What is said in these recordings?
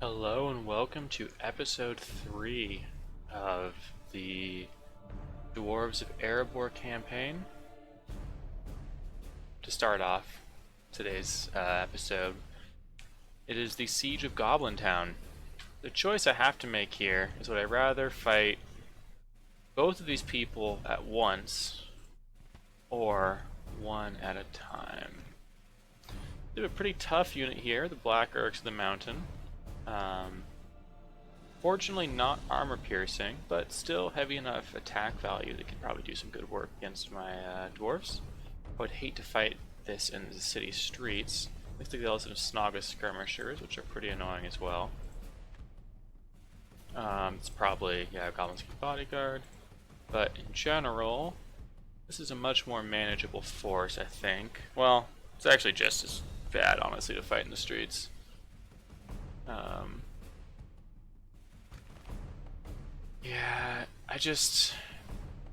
Hello and welcome to episode 3 of the Dwarves of Erebor campaign. To start off today's episode, it is the Siege of Goblin Town. The choice I have to make here is would I rather fight both of these people at once or one at a time. We have a pretty tough unit here, the Black Urks of the Mountain. Fortunately not armor piercing, but still heavy enough attack value that could probably do some good work against my dwarves. I would hate to fight this in the city streets. Looks like they also have Snaga skirmishers, which are pretty annoying as well. It's probably, Goblins Keep Bodyguard. But in general, this is a much more manageable force, I think. Well, it's actually just as bad, honestly, to fight in the streets. Yeah, I just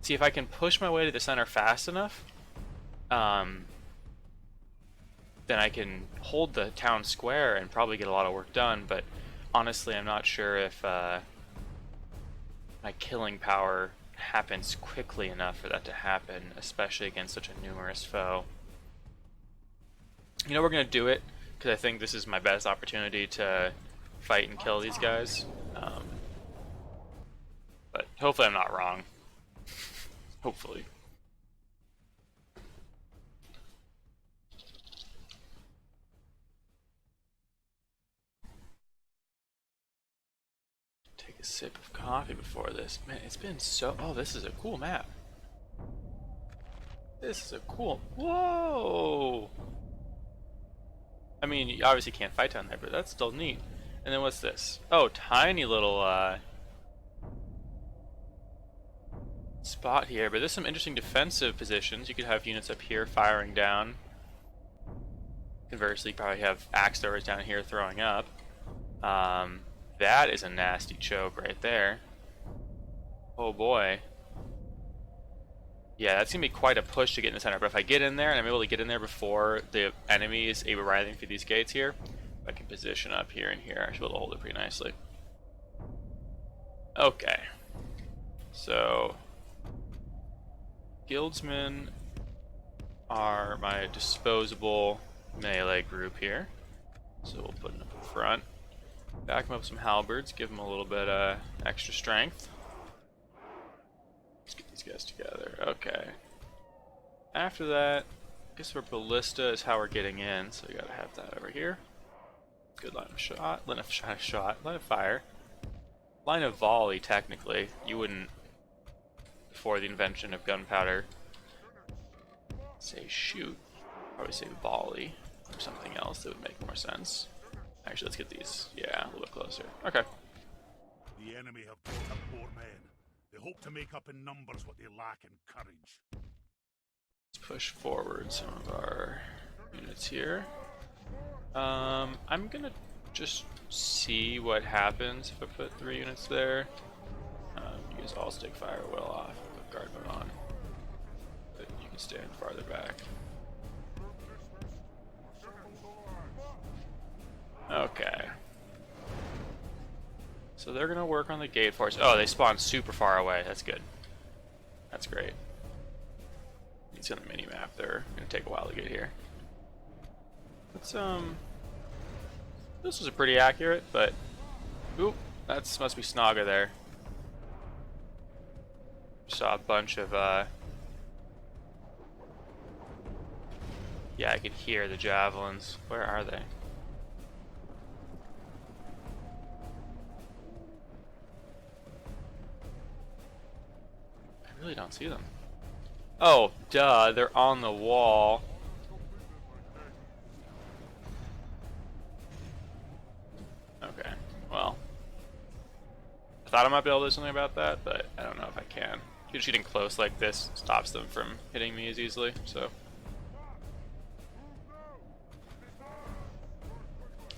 see if I can push my way to the center fast enough. Then I can hold the town square and probably get a lot of work done. But honestly, I'm not sure if my killing power happens quickly enough for that to happen, especially against such a numerous foe. You know, we're gonna do it because I think this is my best opportunity to fight and kill these guys. But hopefully I'm not wrong. Hopefully. Take a sip of coffee before this. Man, it's been so... Oh, this is a cool map. This is a cool... Whoa! I mean, you obviously can't fight down there, but that's still neat. And then what's this? Oh, tiny little spot here, but there's some interesting defensive positions. You could have units up here firing down. Conversely, you probably have axe throwers down here throwing up. That is a nasty choke right there. Oh boy. Yeah, that's gonna be quite a push to get in the center, but if I get in there and I'm able to get in there before the enemy is able riding through these gates here, I can position up here and here. I should be able to hold it pretty nicely. Okay. So guildsmen are my disposable melee group here. So we'll put them up in front. Back them up with some halberds, give them a little bit extra strength. Let's get these guys together. Okay. After that, I guess our ballista is how we're getting in, so we gotta have that over here. Good line of shot, line of fire. Line of volley, technically. You wouldn't, before the invention of gunpowder, say shoot. Probably say volley or something else that would make more sense. Actually, let's get these, yeah, a little bit closer. Okay. The enemy have brought up more men. They hope to make up in numbers what they lack in courage. Let's push forward some of our units here. I'm gonna just see what happens if I put 3 units there. You guys all stick fire well off. Put guard mode on. But you can stand farther back. Okay. So they're gonna work on the gate force. Oh, they spawn super far away. That's good. That's great. You can see on the mini map they're gonna take a while to get here. Let's this was pretty accurate, but oop, that's must be Snaga there. Saw a bunch of yeah, I could hear the javelins. Where are they? I really don't see them. Oh, duh, they're on the wall. Okay, well. I thought I might be able to do something about that, but I don't know if I can. Shooting close like this stops them from hitting me as easily, so.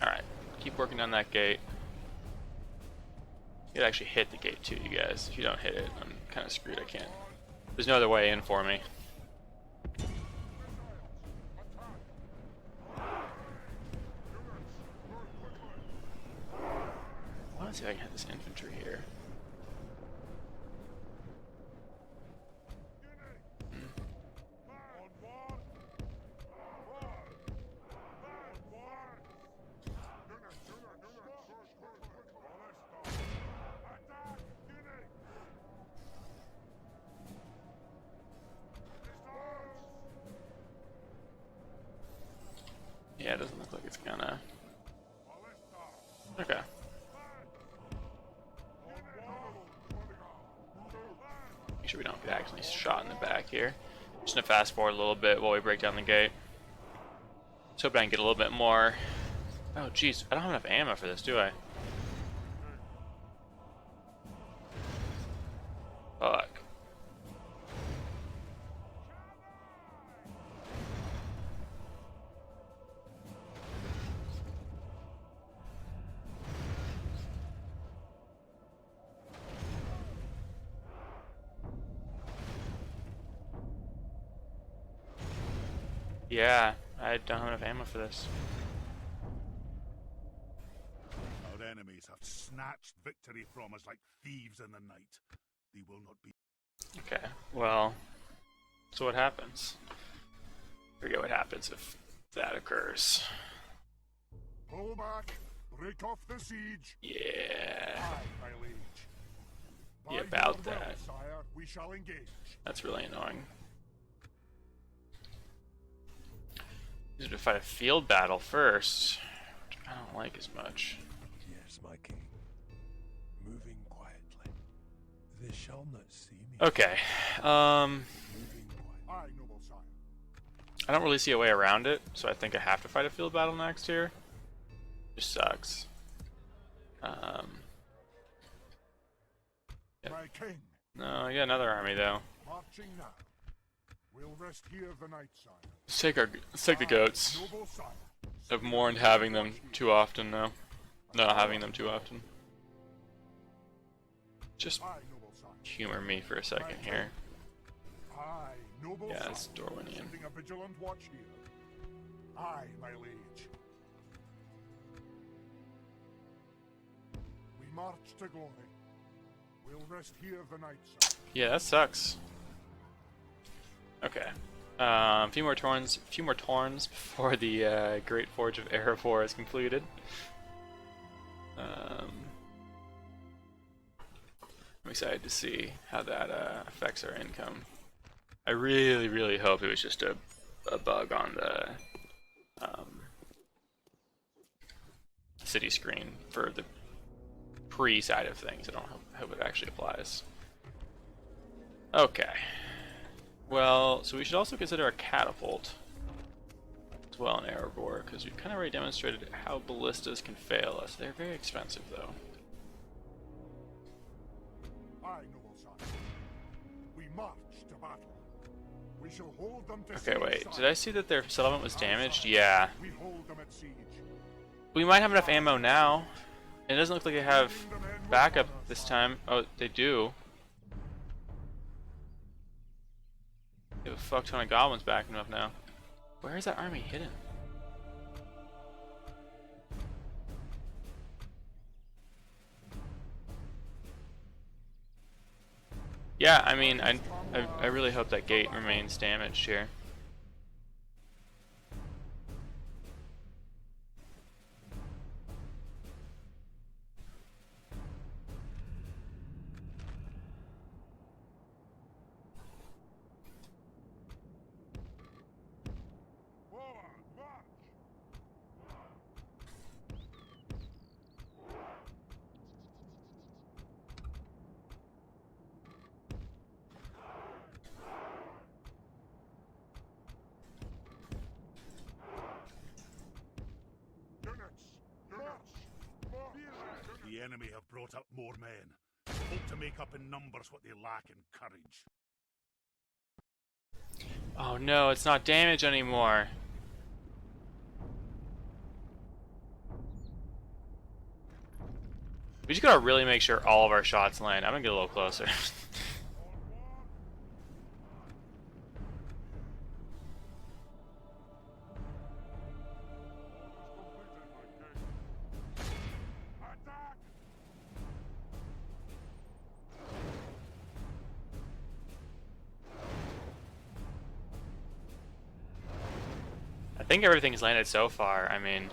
Alright, keep working on that gate. You could actually hit the gate too, you guys. If you don't hit it, I'm kind of screwed. I can't. There's no other way in for me. see if I can hit this infantry here. Yeah, it doesn't look like it's gonna. Okay. Make sure we don't get accidentally shot in the back here. Just gonna fast forward a little bit while we break down the gate. Let's hope I can get a little bit more. Oh, jeez, I don't have enough ammo for this, do I? Fuck. Yeah, I don't have enough ammo for this. Our enemies have snatched victory from us like thieves in the night. They will not be. Okay, well, so what happens? Forget what happens if that occurs. Pull back, break off the siege. Yeah. Aye, my liege. Be By about your will, that. sire, we shall engage. That's really annoying. Need to fight a field battle first, which I don't like as much. Yes, my king. Moving quietly. They shall not see me. Okay. Moving quietly. Aye, noble sire. I don't really see a way around it, so I think I have to fight a field battle next here. Just sucks. Yep. My king, No, I got another army though. marching now. We'll rest here the night, sire. Let's take the goats. Noble sire. I've mourned having them too often now. Not having them too often. Just Aye, noble sire. humor me for a second here. Aye, noble Yeah, sire. it's Dorwinian. Keeping a vigilant watch here. Aye, my liege. We march to glory. We'll rest here the night, sir. Yeah, that sucks. Okay. A few more turns before the Great Forge of Erebor is completed. I'm excited to see how that affects our income. I really, really hope it was just a bug on the city screen for the pre-side of things. I don't hope it actually applies. Okay. Well, so we should also consider a catapult as well in Erebor, because we've kind of already demonstrated how ballistas can fail us. They're very expensive, though. Aye, noble sire. We march to battle. We shall hold them to Okay, siege, wait. sire. Did I see that their settlement was damaged? Yeah. We hold them at siege. We might have enough ammo now. It doesn't look like they have backup this time. Oh, they do. They have a fuck ton of goblins backing up now. Where is that army hidden? Yeah, I mean, I really hope that gate remains damaged here. Forward, march! The enemy have brought up more men. Hope to make up in numbers what they lack in courage. Oh no, it's not damaged anymore. We just gotta really make sure all of our shots land. I'm gonna get a little closer. think everything's landed so far. I mean,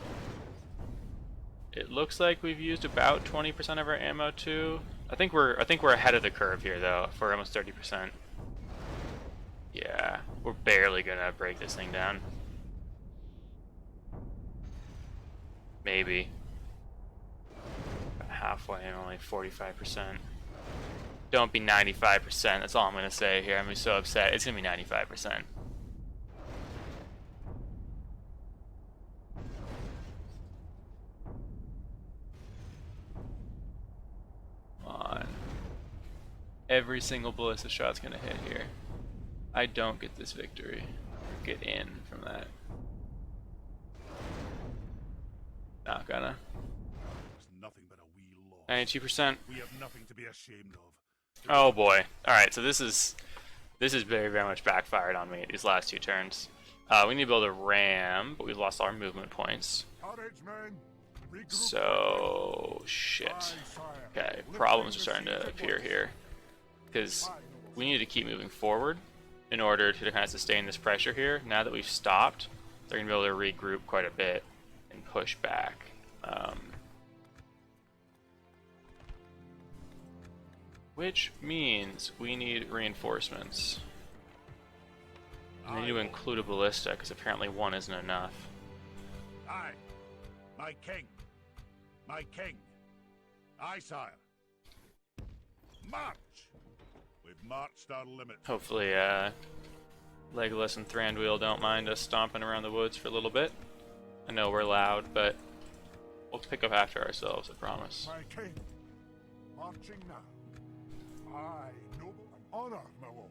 it looks like we've used about 20% of our ammo too. I think we're ahead of the curve here though, for almost 30%. Yeah, we're barely gonna break this thing down. Maybe. About halfway, only 45%. Don't be 95%, that's all I'm gonna say here. I'm gonna be so upset. It's gonna be 95%. Come on. Every single ballista shot's gonna hit here. I don't get this victory. Get in from that. Not gonna. It's nothing but a wee loss. 92%. We have nothing to be ashamed of. Oh boy. Alright, so this is very, very much backfired on me these last 2 turns. We need to build a ram, but we've lost all our movement points. Courage, men. Regroup. So shit. Okay, problems are starting to appear here. Because we need to keep moving forward in order to kind of sustain this pressure here. Now that we've stopped, they're going to be able to regroup quite a bit and push back. Which means we need reinforcements. We need to include a ballista, because apparently 1 isn't enough. Aye, my king. My king. Aye, sire. March! We've marched our limit. Hopefully, Legolas and Thranduil don't mind us stomping around the woods for a little bit. I know we're loud, but we'll pick up after ourselves, I promise. My king. Marching now. Aye, noble and honor, my lord.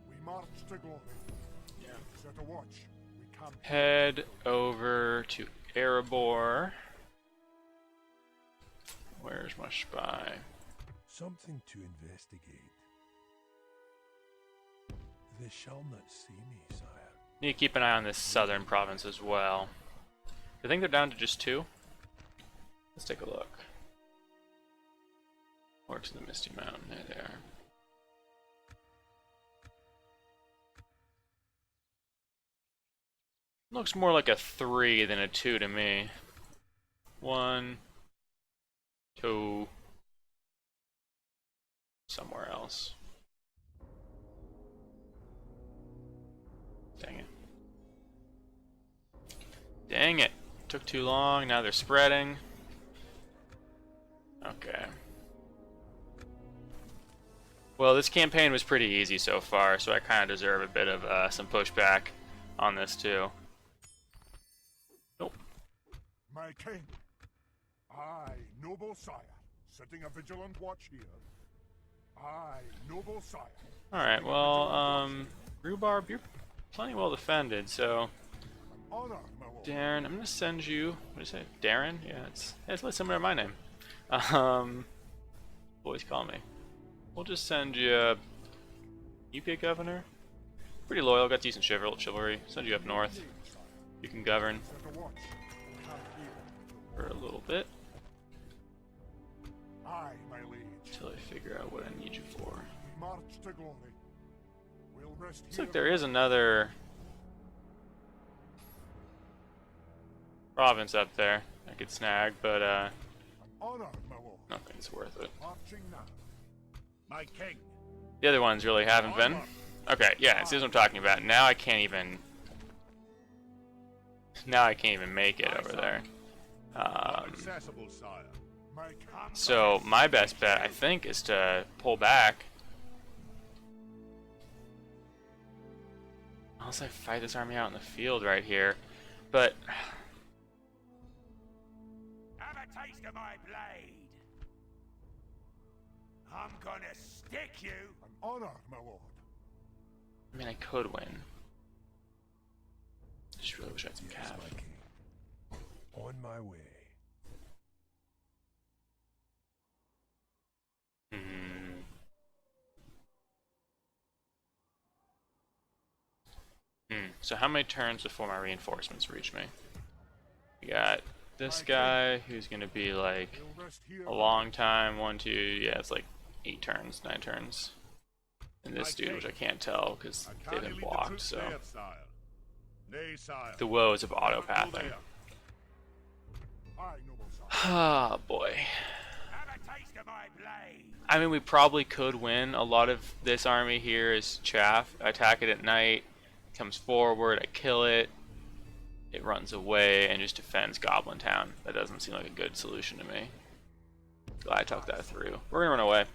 We march to glory. Yeah. Set a watch. We come. Head over to Erebor. Where's my spy? Something to investigate. They shall not see me, sire. Need to keep an eye on this southern province as well. I think they're down to just 2. Let's take a look. Or to the Misty Mountain. There they are. Looks more like a 3 than a 2 to me. 1, 2, somewhere else. Dang it. Dang it. Took too long, now they're spreading. Okay. Well, this campaign was pretty easy so far, so I kind of deserve a bit of some pushback on this too. Nope. My king. Aye, noble sire. Setting a vigilant watch here. Aye, noble sire. Alright, well, Rhubarb, you're plenty well defended, so... Honor, my lord. Darren, I'm gonna send you... What do you say? Darren? Yeah, it's really similar to my name. Boys call me. We'll just send you... You be a governor? Pretty loyal, got decent chivalry. Send you up north. You can govern Set a watch. We come here. for a little bit. Aye, my liege. Until I figure out what I need you for. We march to glory. We'll rest Looks here. like there is another province up there I could snag, but Honor, my lord. nothing's worth it. Marching now. My king. The other ones really haven't been. Okay, yeah, see what I'm talking about. Now I can't even make it over there. Accessible, sire. My king. So my best bet, I think, is to pull back. Unless I fight this army out in the field right here. But Have a taste of my blade. I'm gonna stick you. An honor, my lord. I mean, I could win. I just really wish I had some Yes, cav. my king. On my way. So how many turns before my reinforcements reach me? We got this guy, who's gonna be like We'll rest here a long time. 1, 2, yeah, it's like 8 turns, 9 turns. And this dude, which I can't tell because they've been blocked, so. Nay, sire. The woes of autopathing. Aye, noble sire. Ah, boy. Have a taste of my blade. I mean, we probably could win. A lot of this army here is chaff. I attack it at night, comes forward, I kill it, it runs away, and just defends Goblin Town. That doesn't seem like a good solution to me. Glad I talked that through. We're gonna run away.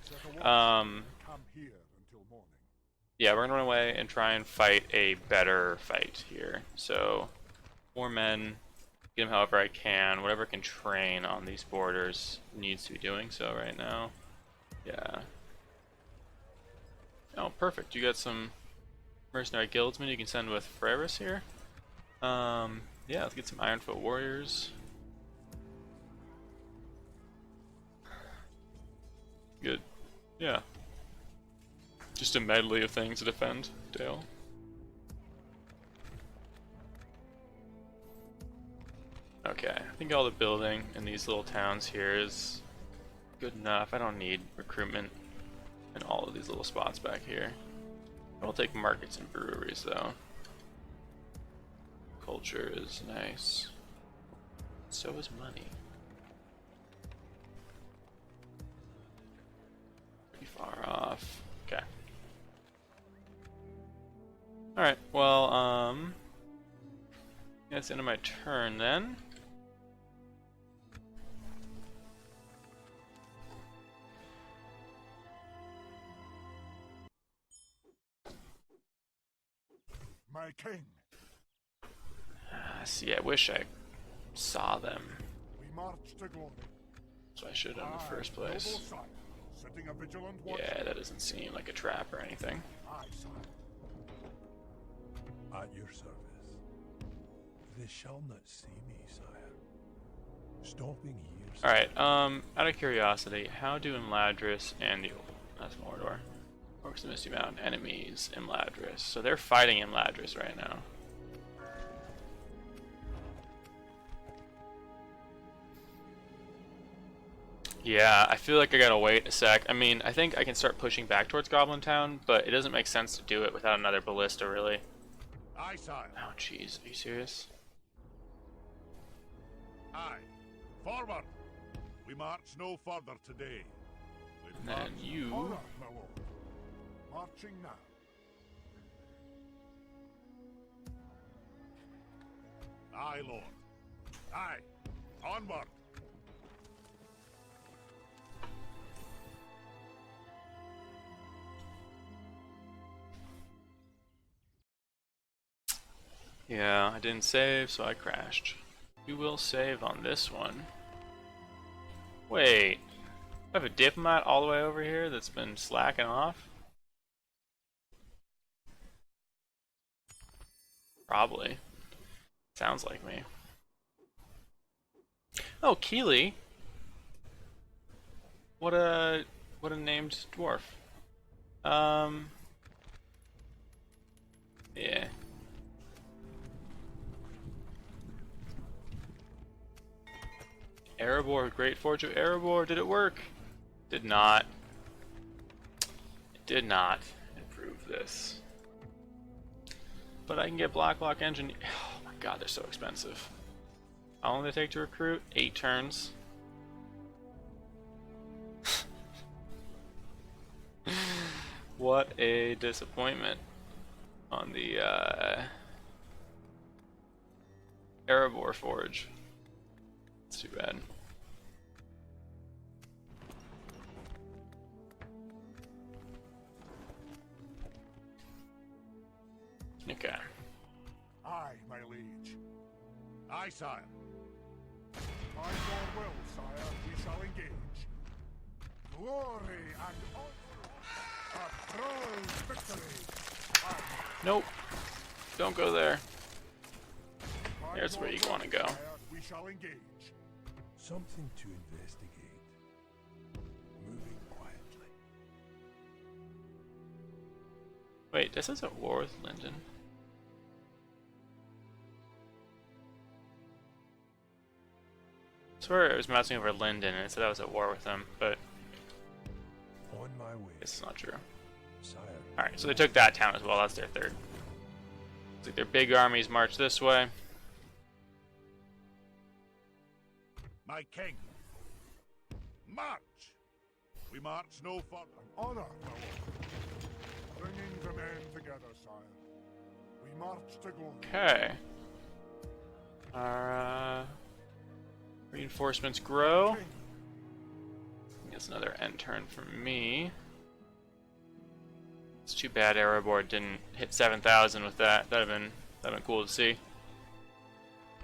Come here until morning. Yeah, we're gonna run away and try and fight a better fight here. So, 4 men, get them however I can. Whatever I can train on these borders needs to be doing so right now. Yeah. Oh, perfect. You got some mercenary guildsmen you can send with Freris here. Yeah, let's get some Ironfoot warriors. Good. Yeah. Just a medley of things to defend, Dale. Okay, I think all the building in these little towns here is good enough. I don't need recruitment in all of these little spots back here. I will take markets and breweries though. Culture is nice. So is money. Pretty far off. Okay. Alright, well, that's the end of my turn then. My king. See, I wish I saw them. We march to glory. So I should have in the first place. Noble sire, setting a vigilant watch. Yeah, that doesn't seem like a trap or anything. Aye, sire. At your service. They shall not see me, sire. Stopping here. Alright, out of curiosity, how do Imladris and the... That's Mordor. Orcs of Misty Mountain enemies Imladris. So they're fighting Imladris right now. Yeah, I feel like I gotta wait a sec. I mean, I think I can start pushing back towards Goblin Town, but it doesn't make sense to do it without another ballista, really. Aye, sire. Oh, jeez, are you serious? Aye. Forward. We march no further today. And then you... Honor, my lord. Marching now. Aye, lord. Aye. Onward. Yeah, I didn't save, so I crashed. We will save on this one. Wait, I have a diplomat all the way over here that's been slacking off? Probably. Sounds like me. Oh, Keeley! What a named dwarf. Yeah. Erebor, Great Forge of Erebor, did it work? Did not. It did not improve this. But I can get Blacklock Engine. Oh my god, they're so expensive. How long do they take to recruit? 8 turns. What a disappointment on the Erebor Forge. It's too bad. Okay. Aye, my liege. Aye, sire. Time gone well, sire. We shall engage. Glory and honor. A proud victory. Aye. Nope. Don't go there. Time Here's where gone you want to well, go. sire. We shall engage. Something to investigate. Moving quietly. Wait, this is at war with Linden. swear it was mousing over Linden and it said I was at war with them, but On my way, it's not true. sire. Alright, so they took that town as well. That's their third. Looks like their big armies march this way. My king. March! We march no further. An honor, my lord. Bringing the men together, sire. We march to glory. Okay. Our reinforcements grow. King. Gets another end turn from me. It's too bad Erebor didn't hit 7,000 with that. That'd have been cool to see.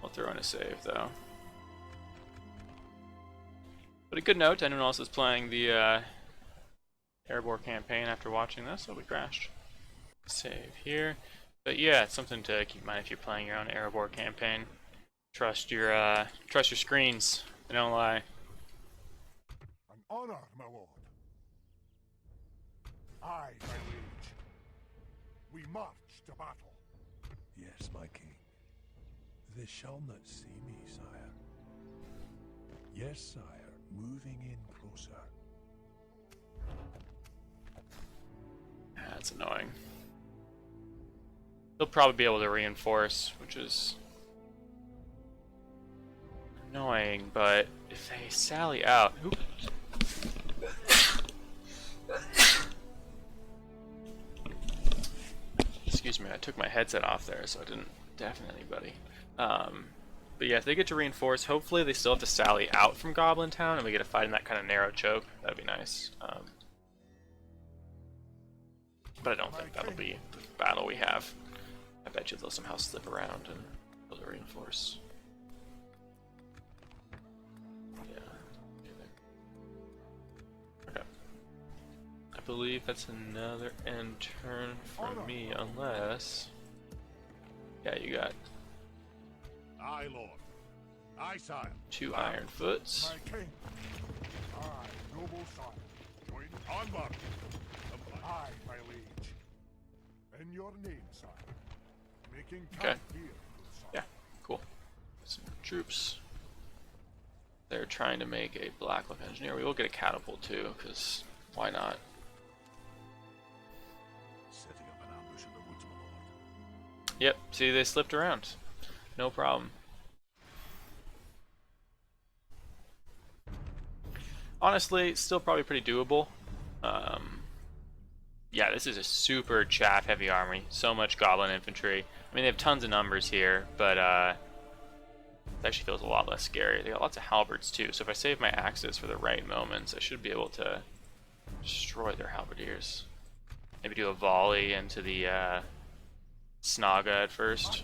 I'll throw in a save though. But a good note to anyone else is playing the Erebor campaign after watching this. Oh, we crashed. Save here. But yeah, it's something to keep in mind if you're playing your own Erebor campaign. Trust your screens. They don't lie. An honor, my lord. Aye, my liege. We march to battle. Yes, my king. They shall not see me, sire. Yes, sire. Moving in closer. That's annoying. They'll probably be able to reinforce, which is annoying, but if they sally out... Oop. Excuse me, I took my headset off there, so I didn't deafen anybody. But yeah, if they get to reinforce, hopefully they still have to sally out from Goblin Town, and we get to fight in that kind of narrow choke. That'd be nice. But I don't think that'll be the battle we have. I bet you they'll somehow slip around and be able to reinforce. Yeah. Okay. I believe that's another end turn from me, unless... Yeah, you got Aye, lord. Aye, sire. 2 Iron Foots. My king. Aye, noble sire. Join onward. Aye, my liege. In your name, sire. Making Okay. camp here, sire. Yeah, cool. Some troops. They're trying to make a Blacklock Engineer. We will get a catapult too, because why not? Setting up an ambush in the woods, my lord. Yep, see, they slipped around. No problem. Honestly, still probably pretty doable. Yeah, this is a super chaff heavy army. So much goblin infantry. I mean, they have tons of numbers here, but it actually feels a lot less scary. They got lots of halberds too, so if I save my axes for the right moments, I should be able to destroy their halberdiers. Maybe do a volley into the Snaga at first,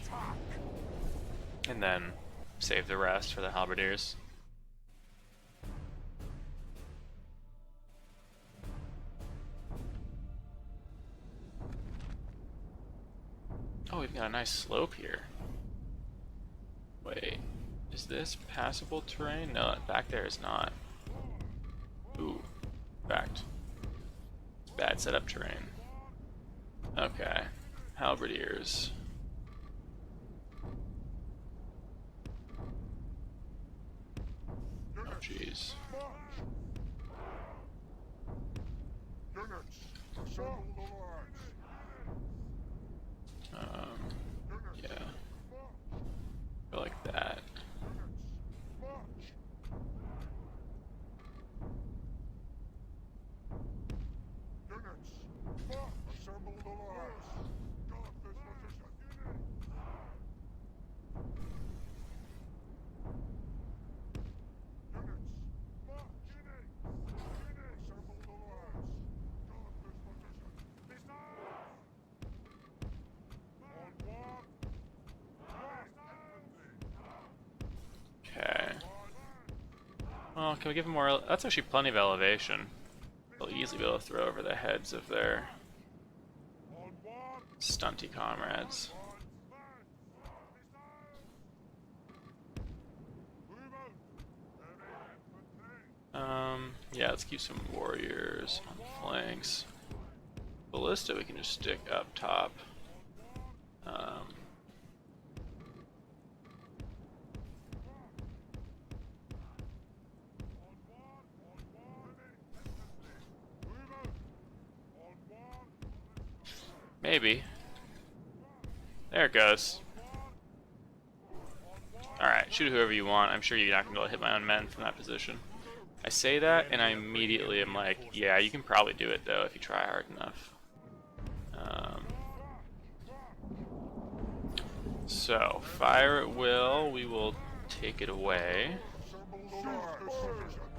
and then save the rest for the halberdiers. Oh, we've got a nice slope here. Wait, is this passable terrain? No, back there is not. Ooh, in fact, it's bad setup terrain. Okay, halberdiers. Oh, jeez. Units, assemble the lines. Yeah. Go like that. March. Units, assemble the lines. Guard this position. Units, march. Assemble the lines. Guard this position. On board. Okay. Well, can we give them more? That's actually plenty of elevation. They'll easily be able to throw over the heads of their On board. stunty comrades. Yeah, let's keep some warriors on the flanks. Ballista we can just stick up top. Maybe. There it goes. Alright, shoot whoever you want. I'm sure you're not going to be able to hit my own men from that position. I say that, and I immediately am like, yeah, you can probably do it, though, if you try hard enough. So, fire at will. We will take it away.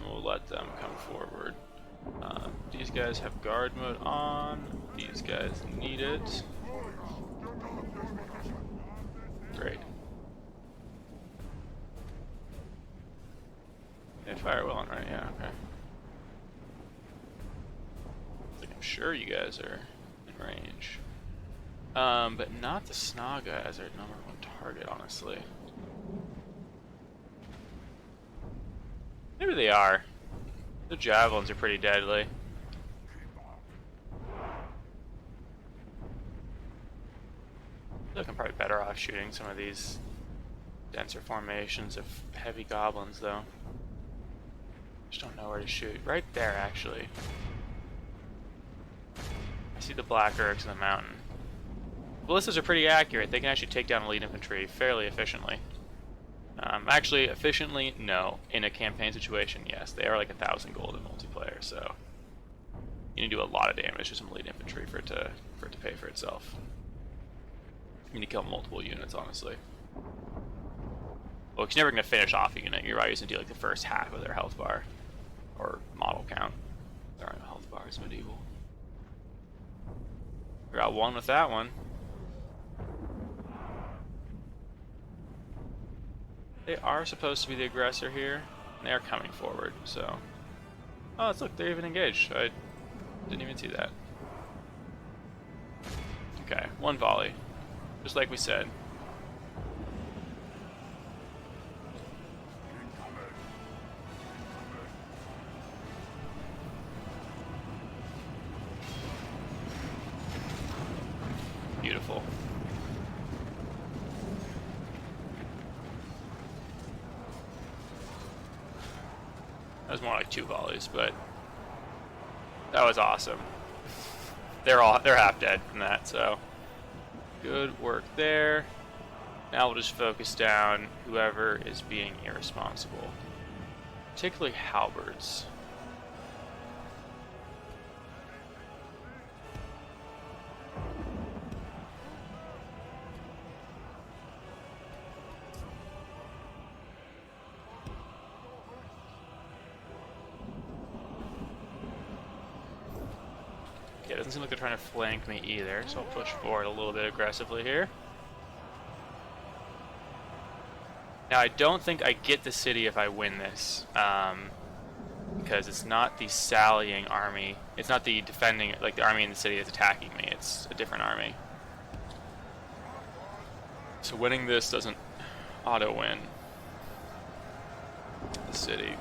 We'll let them come forward. These guys have guard mode on. These guys need it. Great. They fire well on, right? Yeah, okay. Like, I'm sure you guys are in range. But not the Snaga as our number one target, honestly. Maybe they are. The javelins are pretty deadly. I feel like I'm probably better off shooting some of these denser formations of heavy goblins, though. Just don't know where to shoot. Right there, actually. I see the black Urks in the mountain. Ballistas are pretty accurate. They can actually take down elite infantry fairly efficiently. Actually, efficiently, no. In a campaign situation, yes. They are like 1,000 gold in multiplayer, so you need to do a lot of damage to some elite infantry for it to pay for itself. You need to kill multiple units, honestly. Well, 'cause you're never going to finish off a unit. You're always going to do like the first half of their health bar. Or model count. There are no health bars, medieval. We got one with that one. They are supposed to be the aggressor here. And they are coming forward, so... Oh, look, they're even engaged. I didn't even see that. Okay, one volley. Just like we said. Beautiful. That was more like 2 volleys, but that was awesome. They're half dead from that, so good work there. Now we'll just focus down whoever is being irresponsible, particularly halberds. Yeah, it doesn't seem like they're trying to flank me either, so I'll push forward a little bit aggressively here. Now, I don't think I get the city if I win this, because it's not the sallying army. It's not the defending, like the army in the city that's attacking me. It's a different army. So winning this doesn't auto-win the city.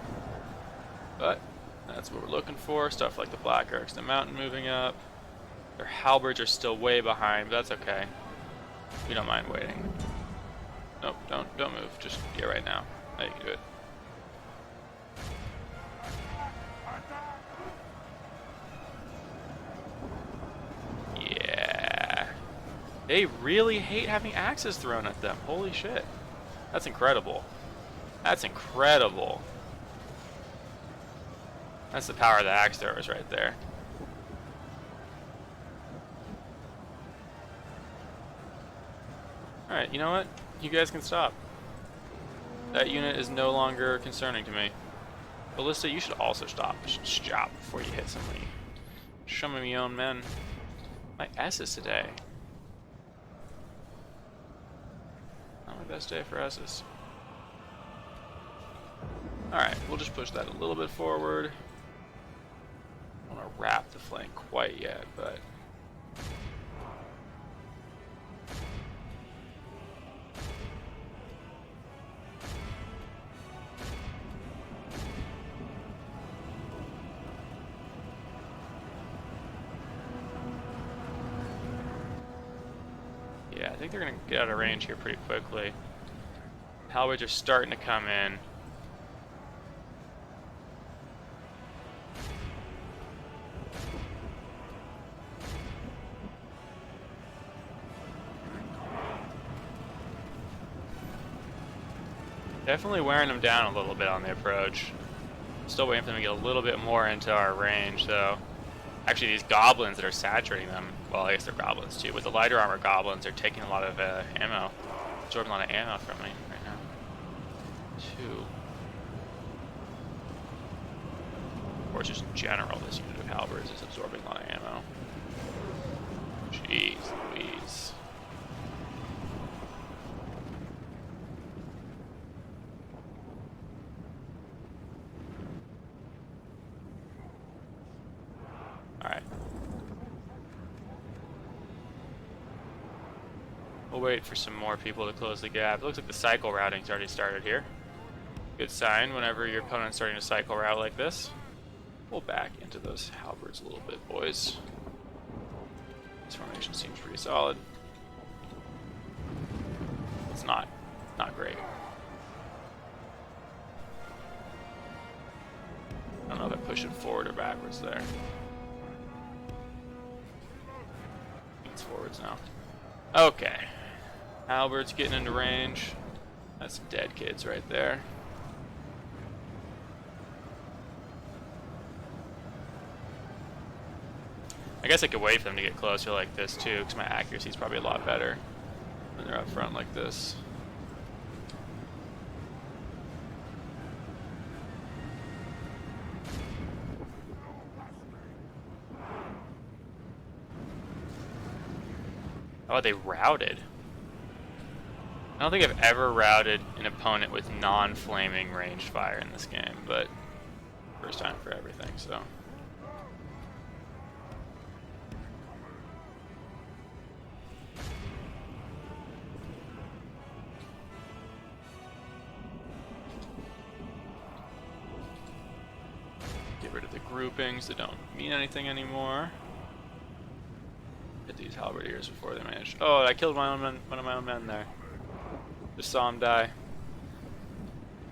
But that's what we're looking for. Stuff like the Black Arcs, the mountain moving up. Their halberds are still way behind, but that's okay. We don't mind waiting. Nope, don't move. Just get right now. Now you can do it. Yeah. They really hate having axes thrown at them. Holy shit. That's incredible. That's incredible. That's the power of the axe throwers right there. Alright, you know what? You guys can stop. That unit is no longer concerning to me. Ballista, you should also stop. Stop before you hit somebody. Show me my own men. My S's today. Not my best day for S's. Alright, we'll just push that a little bit forward. I don't want to wrap the flank quite yet, but... yeah, I think they're going to get out of range here pretty quickly. Halberds are starting to come in. Definitely wearing them down a little bit on the approach. Still waiting for them to get a little bit more into our range, though. Actually, these goblins that are saturating them, well, I guess they're goblins too, but the lighter armor goblins are taking a lot of ammo, absorbing a lot of ammo from me right now. 2. Or just in general, this unit of halberds is absorbing a lot of ammo. Jeez Louise. Alright. We'll wait for some more people to close the gap. It looks like the cycle routing's already started here. Good sign whenever your opponent's starting to cycle route like this. Pull back into those halberds a little bit, boys. This formation seems pretty solid. It's not great. I don't know if I push it forward or backwards there. It's forwards now. Okay. Halbert's getting into range. That's some dead kids right there. I guess I could wait for them to get closer like this too, because my accuracy is probably a lot better when they're up front like this. Oh, they routed. I don't think I've ever routed an opponent with non-flaming ranged fire in this game, but first time for everything, so. Get rid of the groupings that don't mean anything anymore. Hit these halberdiers before they manage. Oh, I killed my own men, one of my own men there. Just saw him die.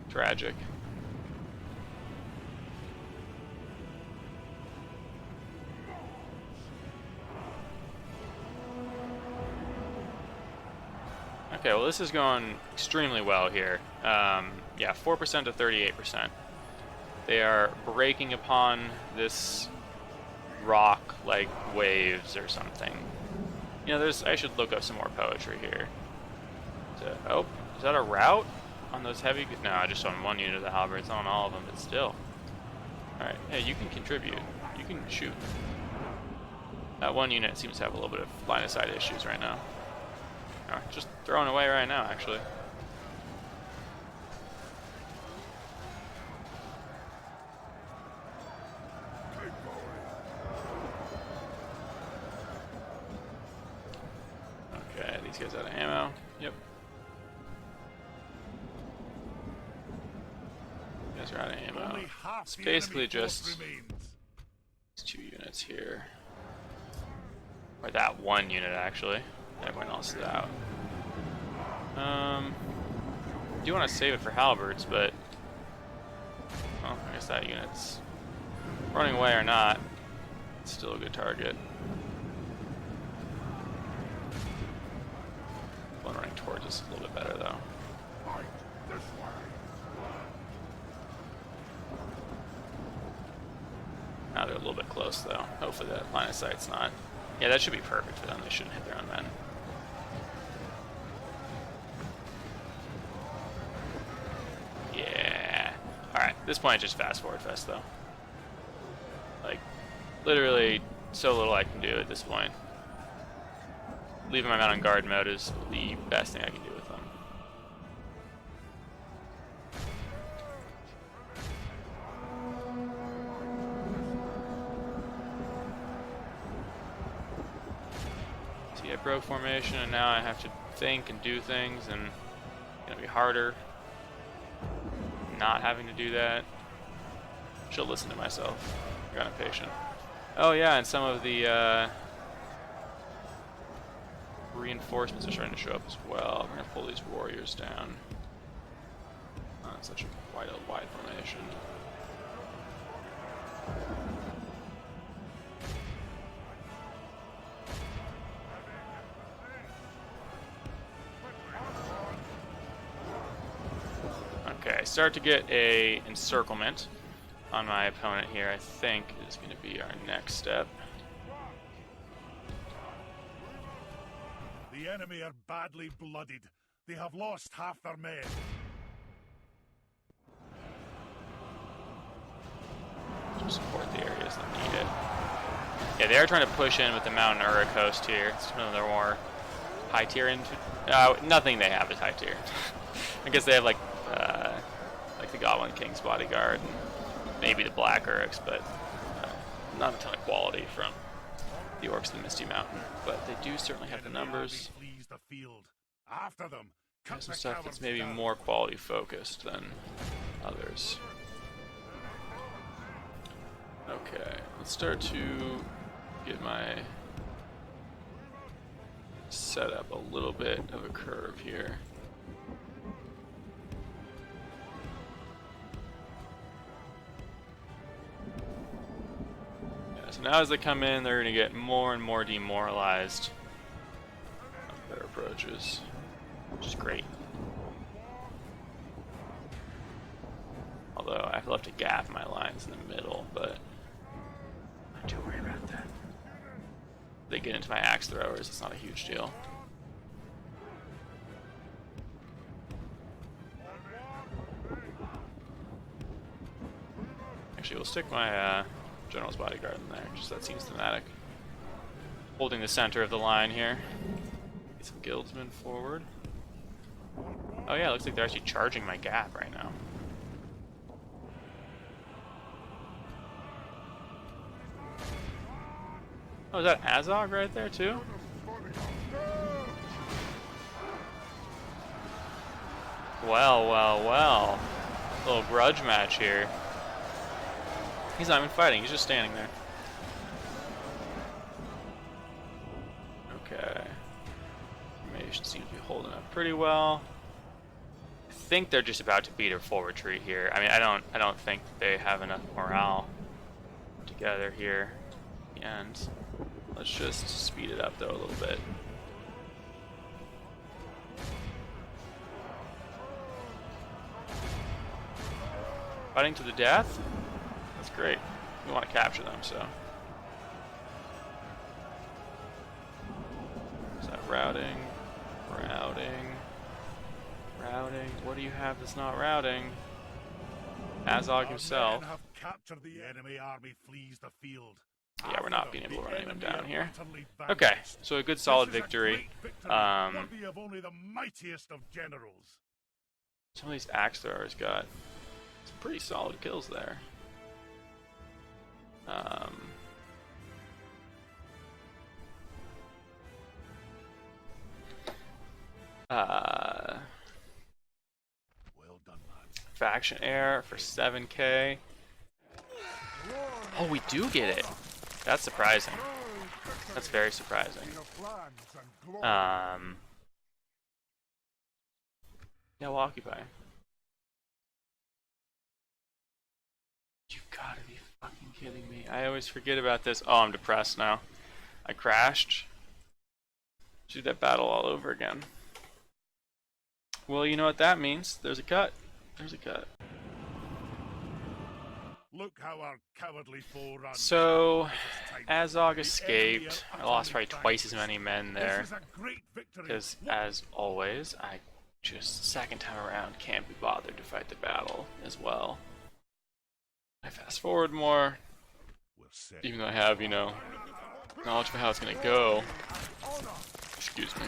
Tragic. Okay, well this is going extremely well here. Yeah, 4% to 38%. They are breaking upon this rock like waves or something. You know, I should look up some more poetry here. Oh, is that a route on those heavy? No, just on one unit of the halberds, not on all of them, but still. Alright, hey, you can contribute. You can shoot. That one unit seems to have a little bit of line of sight issues right now. Oh, just throwing away right now, actually. Okay, these guys out of ammo. Yep. You guys are out of ammo. It's basically just these 2 units here. Or that 1 unit, actually. Everyone else is out. I do want to save it for halberds, but well, I guess that unit's running away or not. It's still a good target. One running towards us a little bit better, though. Now they're a little bit close, though. Hopefully that line of sight's not. Yeah, that should be perfect for them. They shouldn't hit their own men. Yeah. Alright, this point just fast forward fest, though. Like, literally so little I can do at this point. Leaving my men on guard mode is the best thing I can do with them. See, I broke formation and now I have to think and do things, and it's gonna be harder not having to do that. Should listen to myself. I got impatient. Oh yeah, and some of the reinforcements are starting to show up as well. We're gonna pull these warriors down. It's such a wide formation. Okay, start to get a encirclement on my opponent here, I think is going to be our next step. The enemy are badly blooded. They have lost half their men. Just support the areas that need it. Yeah, they are trying to push in with the Mountain Ura coast here. It's one of their more high tier. Nothing they have is high tier. I guess they have like the Goblin King's bodyguard and maybe the Black Uruks, but not a ton of quality from the Orcs of the Misty Mountain. But they do certainly have the numbers. After them. There's some stuff that's maybe more quality focused than others. Okay, let's start to get my setup a little bit of a curve here. Yeah, so now as they come in, they're going to get more and more demoralized on their approaches, which is great. Although I've left a gap in my lines in the middle, but I'm not too worried about that. If they get into my axe throwers, it's not a huge deal. Actually, we'll stick my general's bodyguard in there, just that seems thematic. Holding the center of the line here. Get some guildsmen forward. Oh yeah, it looks like they're actually charging my gap right now. Oh, is that Azog right there too? Well, well, well. A little grudge match here. He's not even fighting, he's just standing there. Okay. Formation seems to be holding up pretty well. I think they're just about to beat a full retreat here. I mean, I don't think they have enough morale together here at the end. Let's just speed it up though a little bit. Fighting to the death? That's great. We want to capture them, so. Is that routing? Routing. Routing. What do you have that's not routing? Azog himself. Have captured the enemy army flees the field. Yeah, we're not being able to run anyone down here. Okay, so a good solid victory. Worthy of only the mightiest of generals. Some of these axe throwers got some pretty solid kills there. Well done, man. Faction Air for 7k. Oh, we do get it. That's surprising. That's very surprising. Yeah, we'll occupy. You've got to be fucking kidding me. I always forget about this. Oh, I'm depressed now. I crashed. Do that battle all over again. Well, you know what that means. There's a cut. There's a cut. Look how our cowardly foe runs. So, Azog escaped. I lost probably twice as many men there. Because, as always, I just, second time around, can't be bothered to fight the battle as well. I fast forward more, even though I have, you know, knowledge of how it's going to go. Excuse me.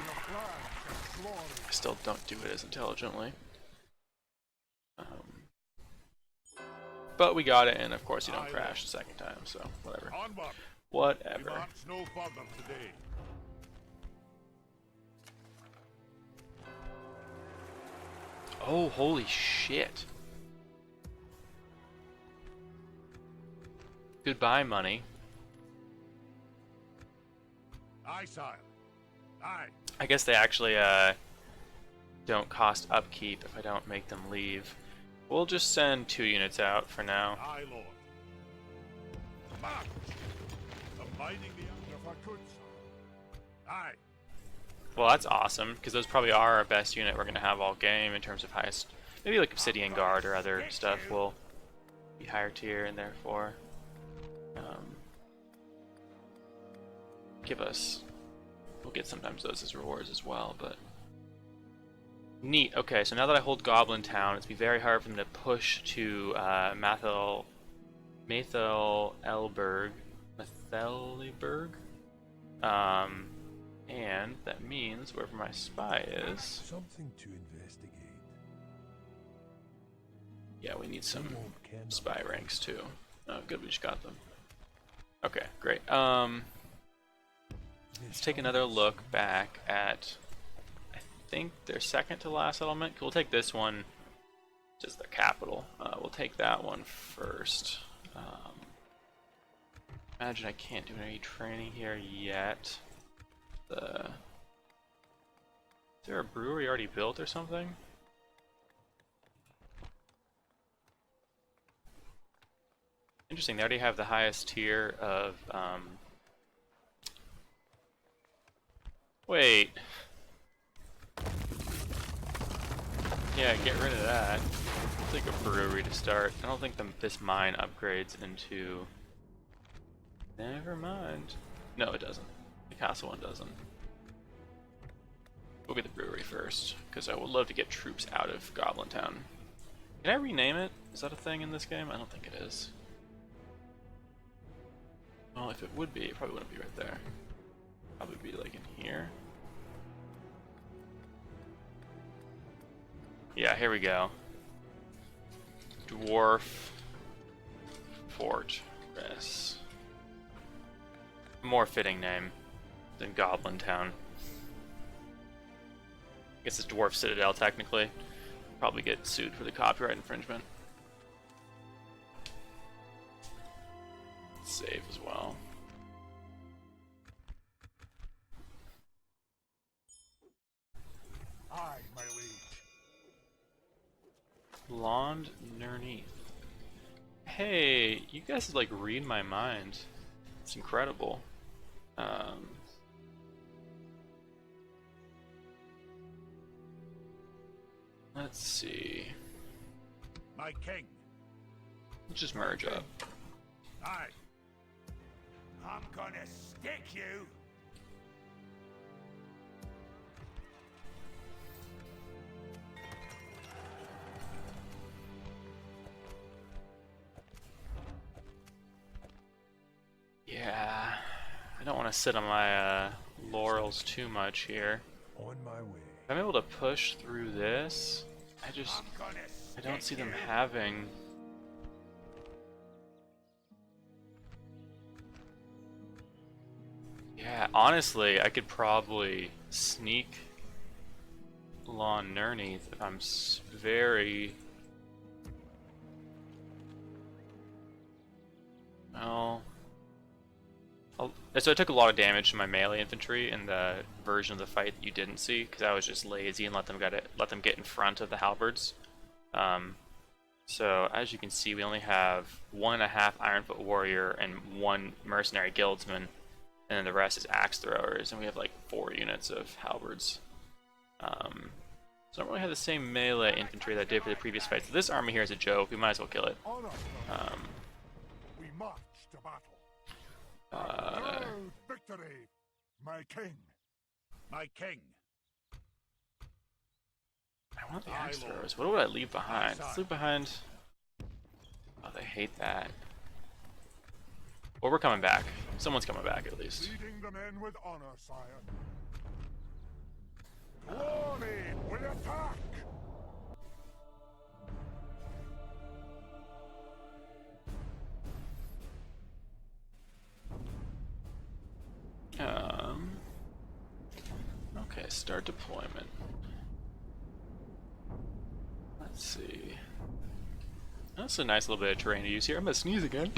I still don't do it as intelligently. But we got it, and of course you don't crash the second time, so whatever. Whatever. No further today. Oh, holy shit. Goodbye, money. Aye, sire. Aye. I guess they actually don't cost upkeep if I don't make them leave. We'll just send 2 units out for now. Aye, Lord. March! Combining the if I could, sir. Aye. Well, that's awesome, because those probably are our best unit we're going to have all game in terms of highest maybe like Obsidian Guard or other stuff will be higher tier and therefore give us. We'll get sometimes those as rewards as well, but neat. Okay, so now that I hold Goblin Town, it's be very hard for them to push to Matheliberg, and that means wherever my spy is. Something to investigate. Yeah, we need some spy ranks too. Oh, good, we just got them. Okay, great. Let's take another look back at, I think, their second to last settlement. We'll take this one, just their capital. We'll take that one first. Imagine I can't do any training here yet. Is there a brewery already built or something? Interesting, they already have the highest tier of, wait. Yeah, get rid of that. I'll take a brewery to start. I don't think this mine upgrades into... Never mind. No, it doesn't. The castle one doesn't. We'll get the brewery first, because I would love to get troops out of Goblin Town. Can I rename it? Is that a thing in this game? I don't think it is. Well, if it would be, it probably wouldn't be right there. Probably be like in here. Yeah, here we go. Dwarf Fortress. More fitting name than Goblin Town. I guess it's Dwarf Citadel technically. Probably get sued for the copyright infringement. Save as well. Aye, my liege. Lond Nerneath. Hey, you guys like read my mind. It's incredible. Let's see. My king. Let's just merge up. Aye. I'm gonna stick you. Yeah, I don't want to sit on my laurels too much here. On my way. If I'm able to push through this, I don't see them having... Yeah, honestly, I could probably sneak Lon Nerneath if I'm very... Well... So I took a lot of damage to my melee infantry in the version of the fight that you didn't see, because I was just lazy and let them get in front of the halberds. So as you can see, we only have 1.5 Ironfoot warrior and 1 mercenary guildsman, and then the rest is axe throwers, and we have like 4 units of halberds. So I don't really have the same melee infantry that I did for the previous fight. So this army here is a joke. We might as well kill it. We march to battle. Victory, my king. My king. I want the axe throwers. What would I leave behind? Let's leave behind... Oh, they hate that. Well, we're coming back. Someone's coming back, at least. Leading the men with honor, sire. Glory will attack! Okay, start deployment. Let's see. That's a nice little bit of terrain to use here. I'm gonna sneeze again.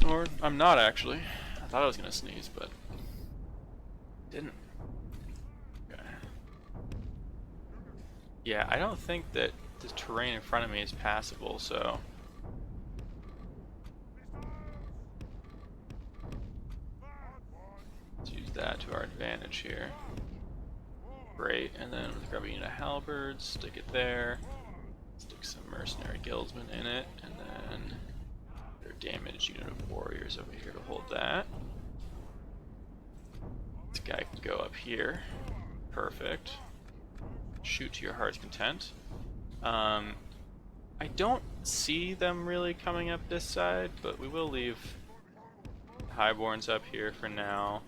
Or, I'm not actually. I thought I was gonna sneeze, but didn't. Okay. Yeah, I don't think that the terrain in front of me is passable, so... Let's use that to our advantage here. Great, and then let's grab a unit of halberds, stick it there. Stick some mercenary guildsmen in it, and then their damaged unit of warriors over here to hold that. This guy can go up here. Perfect. Shoot to your heart's content. I don't see them really coming up this side, but we will leave Highborns up here for now.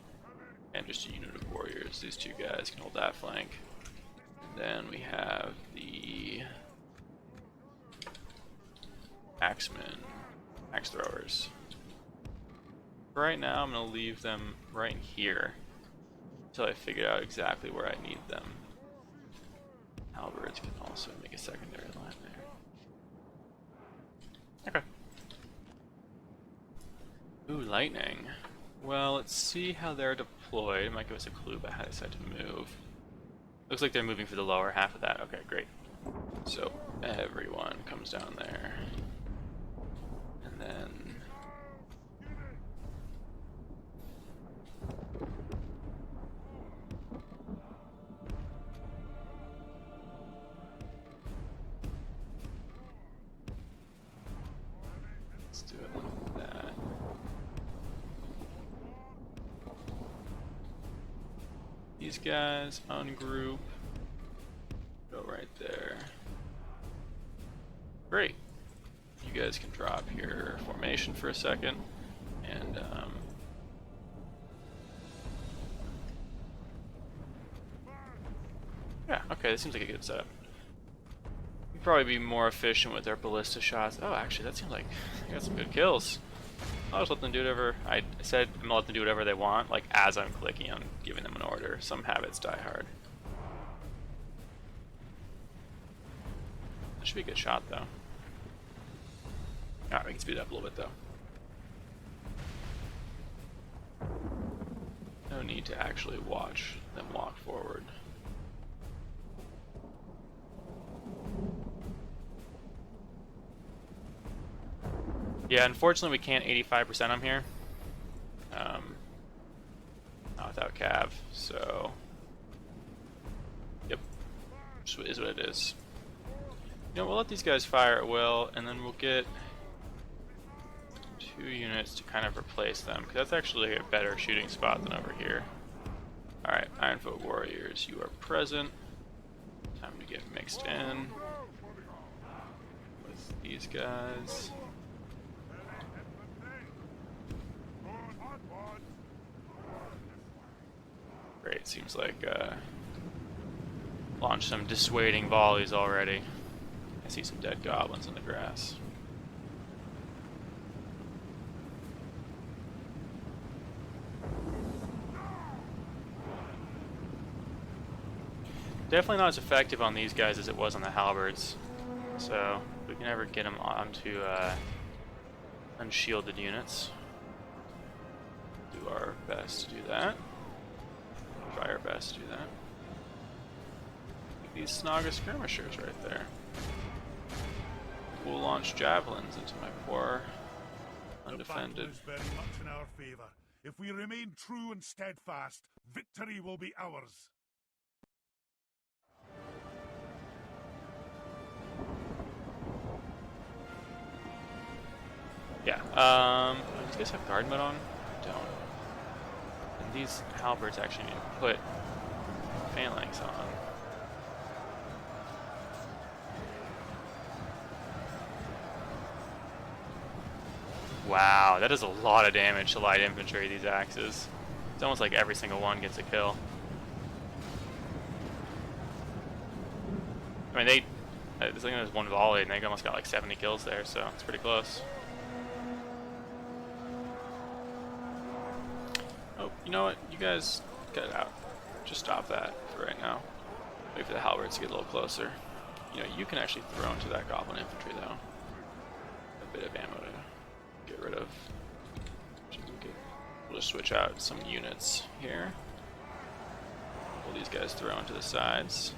And just a unit of warriors. These two guys can hold that flank. And then we have the axemen, axe throwers. For right now, I'm going to leave them right here until I figure out exactly where I need them. Halberds can also make a secondary line there. Okay. Ooh, lightning. Well, let's see how they're deployed. It might give us a clue about how they decide to move. Looks like they're moving for the lower half of that. Okay, great. So everyone comes down there. And then let's do it like that. These guys ungroup. Go right there. Great. You guys can drop your formation for a second, and yeah, okay, this seems like a good setup. We'd probably be more efficient with our ballista shots. Oh, actually, that seems like I got some good kills. I'll just let them do whatever. I said I'm gonna let them do whatever they want, like as I'm clicking, I'm giving them an order. Some habits die hard. That should be a good shot, though. Alright, we can speed it up a little bit, though. No need to actually watch them walk forward. Yeah, unfortunately we can't 85% them here. Not without Cav, so... Yep. Just is what it is. You know, we'll let these guys fire at will, and then we'll get 2 units to kind of replace them, because that's actually a better shooting spot than over here. Alright, Ironfoot Warriors, you are present. Time to get mixed in with these guys. Great, seems like launched some dissuading volleys already. I see some dead goblins in the grass. Definitely not as effective on these guys as it was on the halberds. So we can never get them onto unshielded units. Do our best to do that. Try our best to do that. These Snaga skirmishers right there. We'll launch javelins into my poor undefended. The battle is very much in our favor. If we remain true and steadfast, victory will be ours. Yeah, do these guys have guard mode on? Don't. And these halberds actually need to put phalanx on. Wow, that does a lot of damage to light infantry, these axes. It's almost like every single one gets a kill. I mean, it's like there's one volley and they almost got like 70 kills there, so it's pretty close. Oh, you know what? You guys cut it out. Just stop that for right now. Wait for the halberds to get a little closer. You know, you can actually throw into that goblin infantry though. A bit of ammo to get rid of. We'll just switch out some units here. Pull these guys throw into the sides.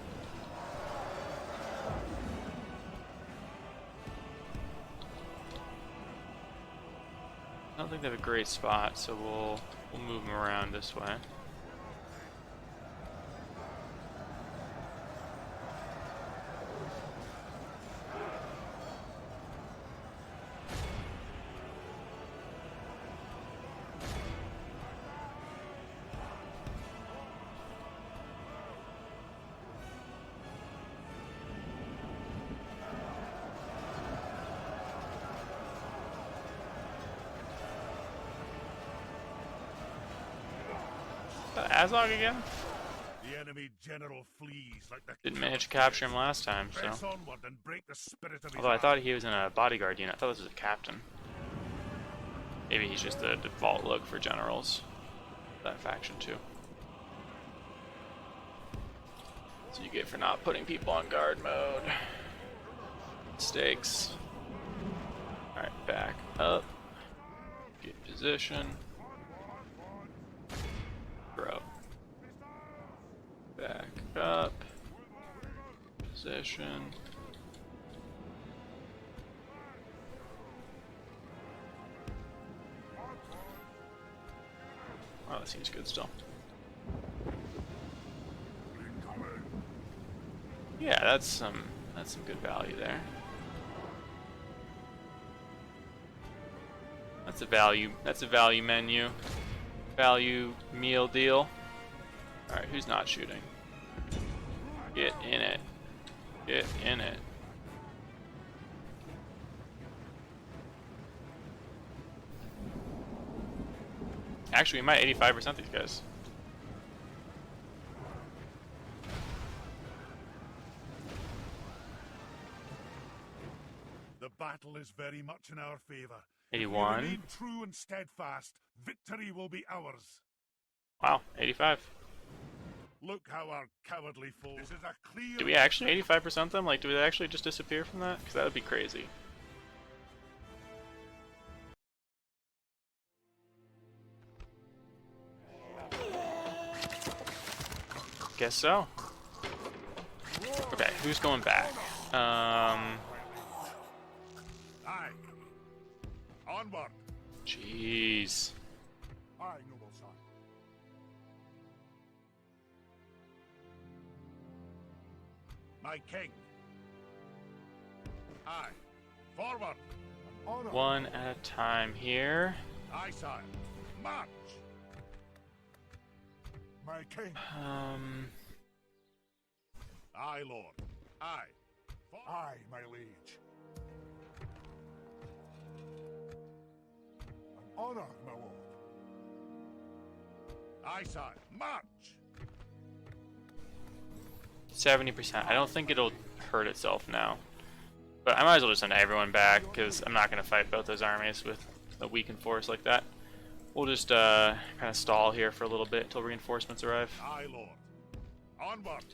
I don't think they have a great spot, so we'll move them around this way. Azog again? The enemy general flees like the Didn't manage to capture him last time, so. press onward and break the spirit of his Although I army. thought he was in a bodyguard unit. I thought this was a captain. Maybe he's just the default look for generals. That faction too. So you get for not putting people on guard mode. Mistakes. Alright, back up. Get in position. Grow. Back up. Position. Oh, that seems good still. Yeah, that's some good value there. That's a value menu. Value meal deal. Alright, who's not shooting? Get in it. Get in it. Actually, we might 85% these guys. The battle is very much in our favor. If we 81. remain true and steadfast, victory will be ours. Wow, 85. Look how our cowardly foe. This is a clear. Do we actually 85% them? Like, do they actually just disappear from that? Because that would be crazy. Guess so. Okay, who's going back? Aye. Onward. Jeez. Aye, noble son. My king. Aye. Forward. Honor. One at a time here. Aye, sire. March. My king. Aye, lord. Aye. Aye, my liege. An honor, my lord. Aye, sire. March. 70%. I don't think it'll hurt itself now. But I might as well just send everyone back, because I'm not going to fight both those armies with a weakened force like that. We'll just kind of stall here for a little bit until reinforcements arrive. Aye, lord. Onward.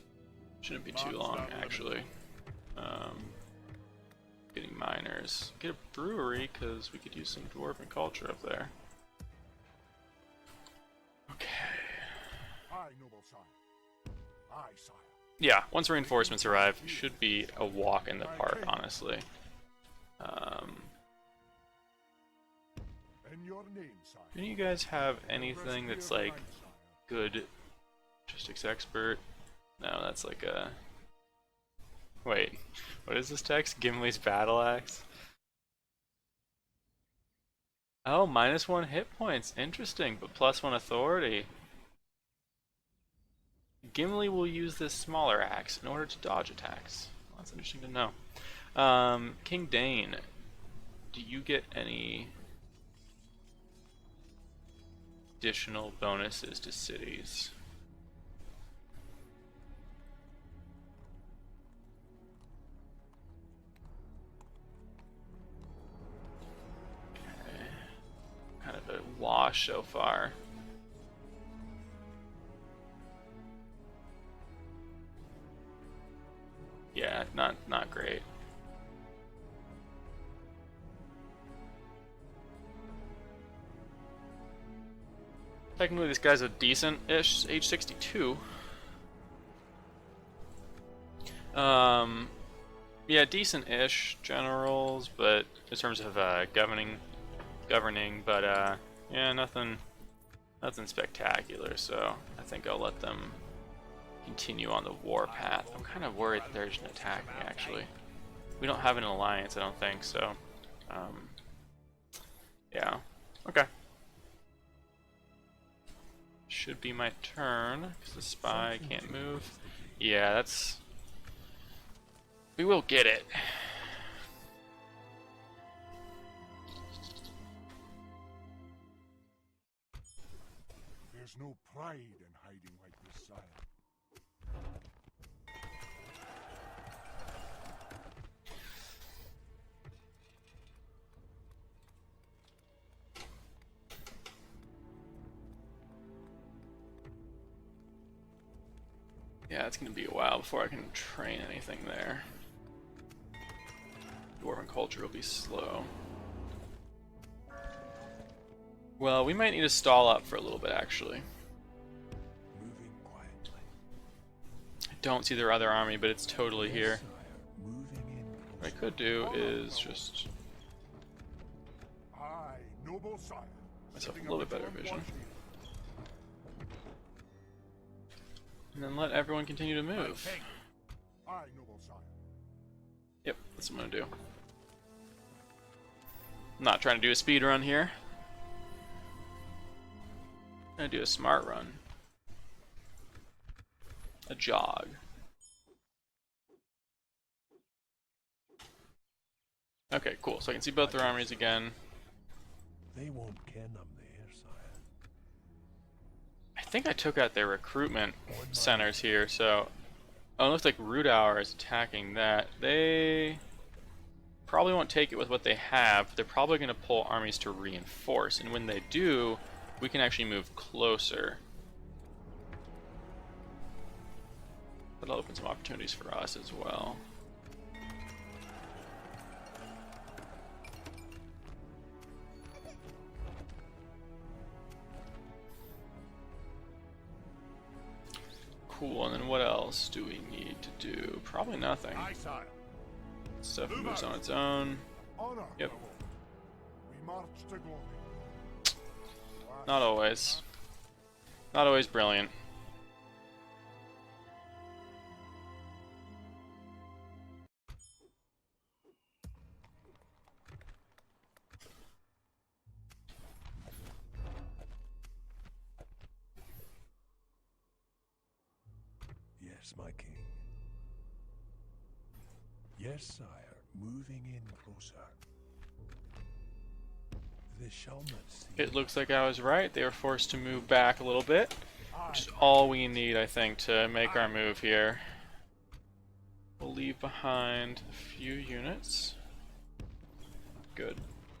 Shouldn't be too long, actually. Getting miners. Get a brewery, because we could use some dwarven culture up there. Okay. Aye, noble sire. Aye, sire. Yeah, once reinforcements arrive, it should be a walk in the park, honestly. In your name, sire. Do you guys have anything that's like good logistics expert? No, that's like a... Wait, what is this text? Gimli's battle axe? Oh, -1 hit points. Interesting, but +1 authority. Gimli will use this smaller axe in order to dodge attacks. Well, that's interesting to know. King Dane, do you get any additional bonuses to cities? Okay. Kind of a wash so far. Yeah, not great. Technically, this guy's a decent-ish age 62. Yeah, decent-ish generals, but in terms of governing, but yeah, nothing spectacular. So I think I'll let them continue on the war path. I'm kind of worried that they're just attacking, actually. We don't have an alliance, I don't think, so... yeah. Okay. Should be my turn, because the spy can't move. Yeah, that's... We will get it. There's no pride in hiding like this, sire. Yeah, it's gonna be a while before I can train anything there. Dwarven culture will be slow. Well, we might need to stall up for a little bit, actually. Moving quietly. I don't see their other army, but it's totally here. Yes, sire. Moving in What I closer. could do is just Aye, noble sire. myself a Setting little bit better vigilant vision. watch here. And then let everyone continue to My move. king. Aye, noble sire. Yep, that's what I'm gonna do. I'm not trying to do a speed run here. I'm gonna do a smart run. A jog. Okay, cool. So I can see both their armies again. They won't ken I'm there, sire. I think I took out their recruitment centers here, so oh, it looks like Rudauer is attacking that. They probably won't take it with what they have. They're probably going to pull armies to reinforce, and when they do, we can actually move closer. That'll open some opportunities for us as well. Cool, and then what else do we need to do? Probably nothing. Aye, sire. Stuff moves on its own. Honor. Yep. my lord. We march to glory. Not always. Not always brilliant. Yes, my king. Yes, sire. Moving in closer. They shall not see. It looks like I was right. They were forced to move back a little bit, which is all we need, I think, to make our move here. We'll leave behind a few units. Good.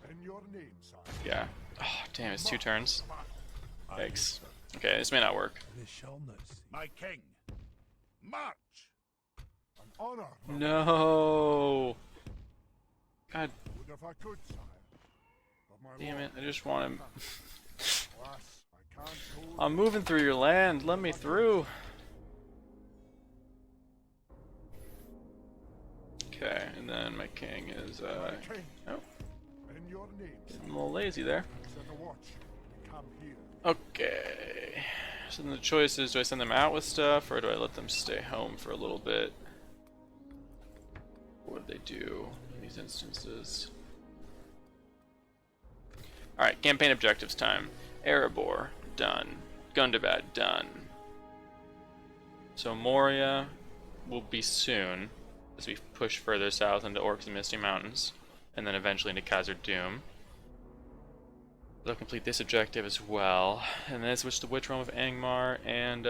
In your name, sire. Yeah. Oh, damn, it's 2 turns. Aye, Yikes. Okay, this may not work. They shall not see. My king. March. An honor. my lord. No! God Would if I could, sire. But my damn it, lord, I just want him. alas, I can't hold I'm moving through your land, let me through. Okay, and then my king is, my king. oh, In your name, sire. getting a little lazy there. Set a watch and come here. Okay. So then the choice is, do I send them out with stuff, or do I let them stay home for a little bit? What do they do in these instances? Alright, campaign objectives time. Erebor, done. Gundabad, done. So Moria will be soon, as we push further south into Orcs and Misty Mountains, and then eventually into Khazad-dûm. They'll complete this objective as well, and then switch to Witch Realm of Angmar and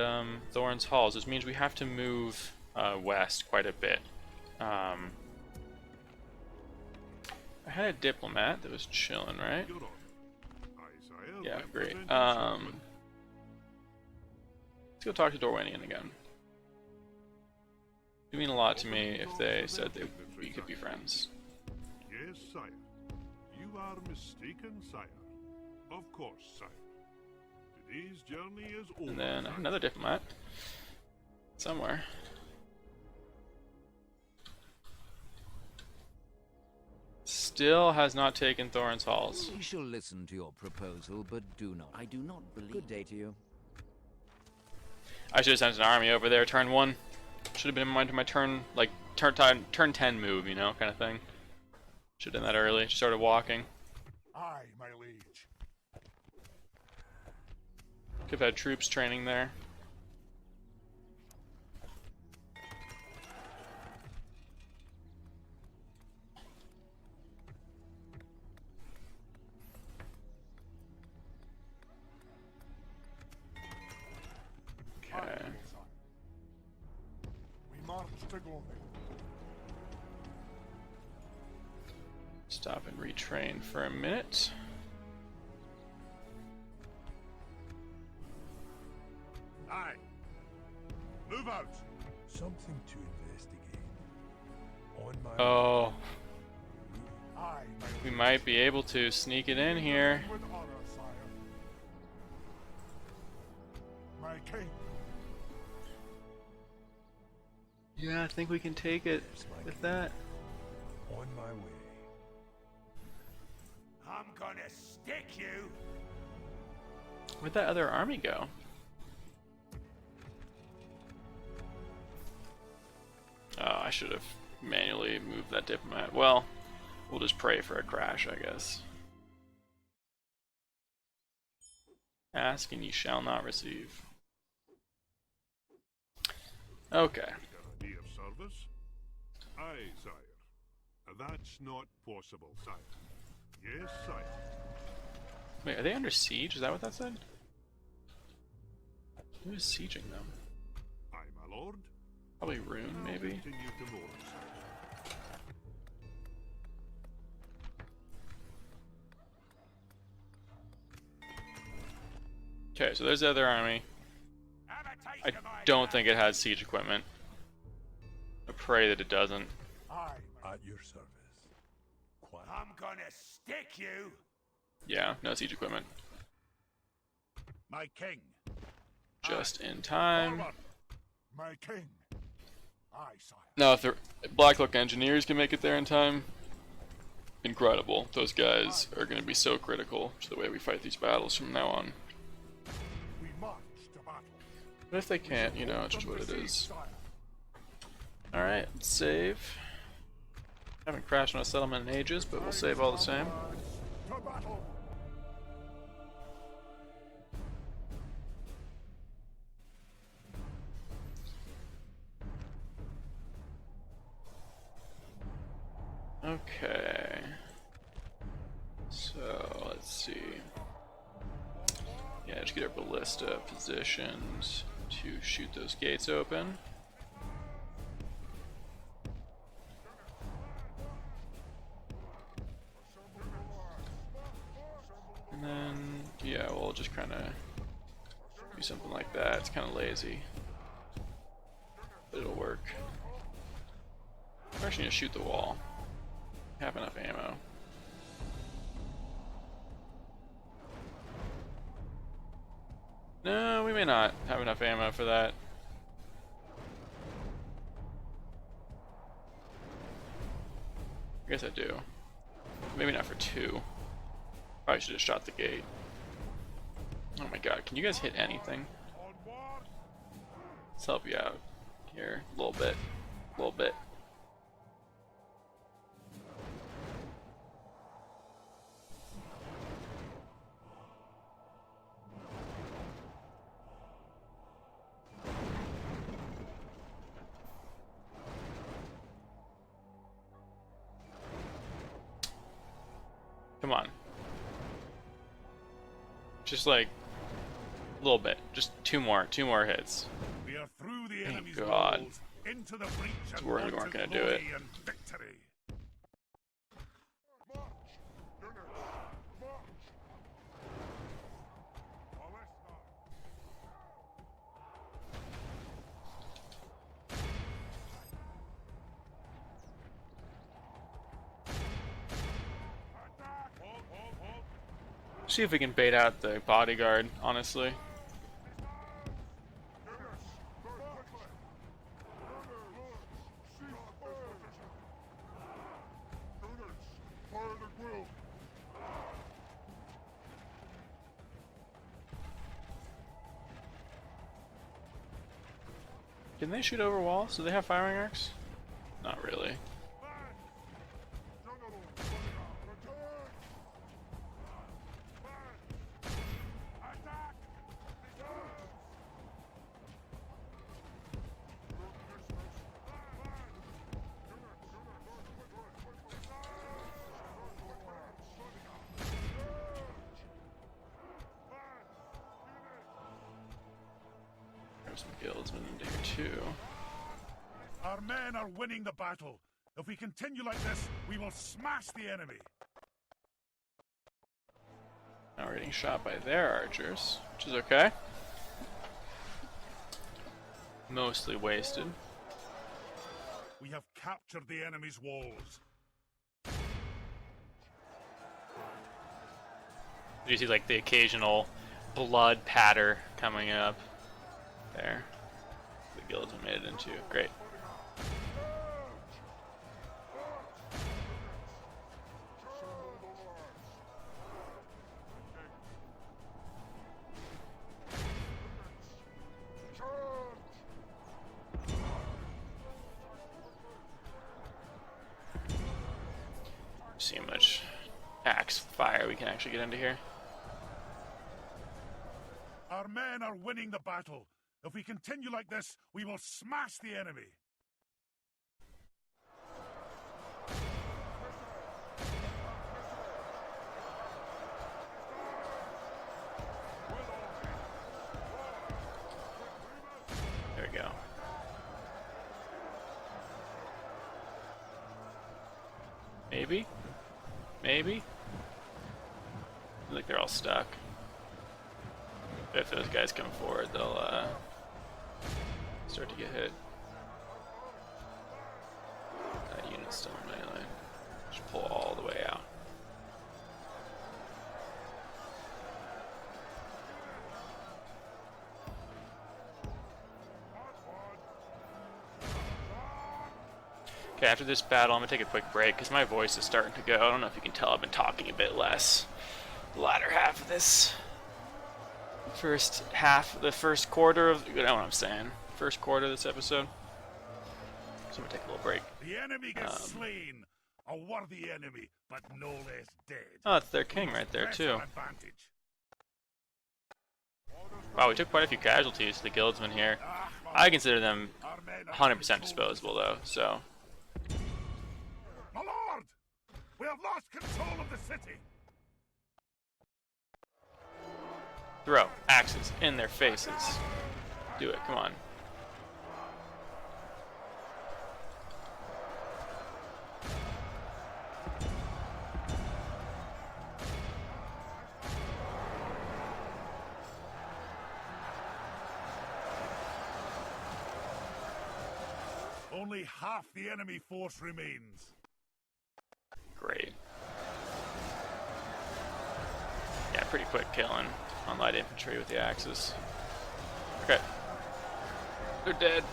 Thorin's Halls, which means we have to move west quite a bit. I had a diplomat that was chilling, right? Your honor. Aye, sire. Yeah, great. Representing Let's go talk to Dorwanian again. It'd mean a lot to me if they said we could be friends. Yes, sire. You are mistaken, sire. Of course, sire. Today's journey is over. And then I have sire. another diplomat somewhere. Still has not taken Thorin's Halls. We shall listen to your proposal, but do not. I do not believe. Good day to you. I should have sent an army over there turn 1. Should have been in mind to my turn, like, turn 10 move, you know, kind of thing. Should have done that early. Just started walking. Aye, my liege. Could have had troops training there. to glory. Stop and retrain for a minute. Aye. Move out. Something to investigate. On my Oh, Aye, we might be able to sneak it in here. with honor, sire. My king. Yeah, I think we can take it with that. on my way. I'm gonna stick you. Where'd that other army go? Oh, I should have manually moved that diplomat. Well, we'll just pray for a crash, I guess. Ask and ye shall not receive. Okay. Be of service? Aye, sire. That's not possible, sire. Yes, sire. Wait, are they under siege? Is that what that said? Who is sieging them? Aye, my lord. Probably Rune, maybe? Continue tomorrow, sire. Okay, so there's the other army. I don't think it has siege equipment. I pray that it doesn't. Aye. At your service. Quiet. I'm gonna stick you. Yeah, no siege equipment. My king. Just in time. Forward. My king. Aye, sire. Now, if the Blacklock engineers can make it there in time, incredible. Those guys are going to be so critical to the way we fight these battles from now on. We march to battle. But if they can't, you know, it's just what it is. Sire. Alright, let's save. Haven't crashed on a settlement in ages, but we'll save all the same. To battle. Okay. So, let's see. Yeah, just get our ballista positioned to shoot those gates open. And then, yeah, we'll just kind of do something like that. It's kind of lazy, but it'll work. I actually need to shoot the wall. Have enough ammo. No, we may not have enough ammo for that. I guess I do. Maybe not for two. Probably should have shot the gate. Oh my god, can you guys hit anything? Let's help you out here a little bit. A little bit. Come on. Just like a little bit. Just two more hits. We are through the Thank enemy's God. walls, into the breach, and we're on not to gonna do glory it. and victory. See if we can bait out the bodyguard, honestly. Can they shoot over walls? Do they have firing arcs? Not really. There's some guildsmen into here too. Our men are winning the battle. If we continue like this, we will smash the enemy. Now we're getting shot by their archers, which is okay. Mostly wasted. We have captured the enemy's walls. You see like the occasional blood patter coming up there. The guilds have made it into. Great. See how much axe fire we can actually get into here. Our men are winning the battle. If we continue like this, we will smash the enemy. There we go. Maybe? Maybe? Look, they're all stuck. But if those guys come forward, they'll start to get hit. That unit's still in melee. Just pull all the way out. Okay, after this battle, I'm gonna take a quick break because my voice is starting to go. I don't know if you can tell, I've been talking a bit less. The latter half of this the first quarter of, you know what I'm saying, first quarter of this episode. So I'm gonna take a little break. The enemy gets slain. A worthy enemy, but no less dead. Oh, that's their king right there too. Advantage. Wow, we took quite a few casualties to the guildsmen here. I consider them Our men are 100% disposable though, so. My lord! We have lost control of the city! Throw axes in their faces. Do it, come on. Only half the enemy force remains. Great. Yeah, pretty quick killing on light infantry with the axes. Okay. They're dead.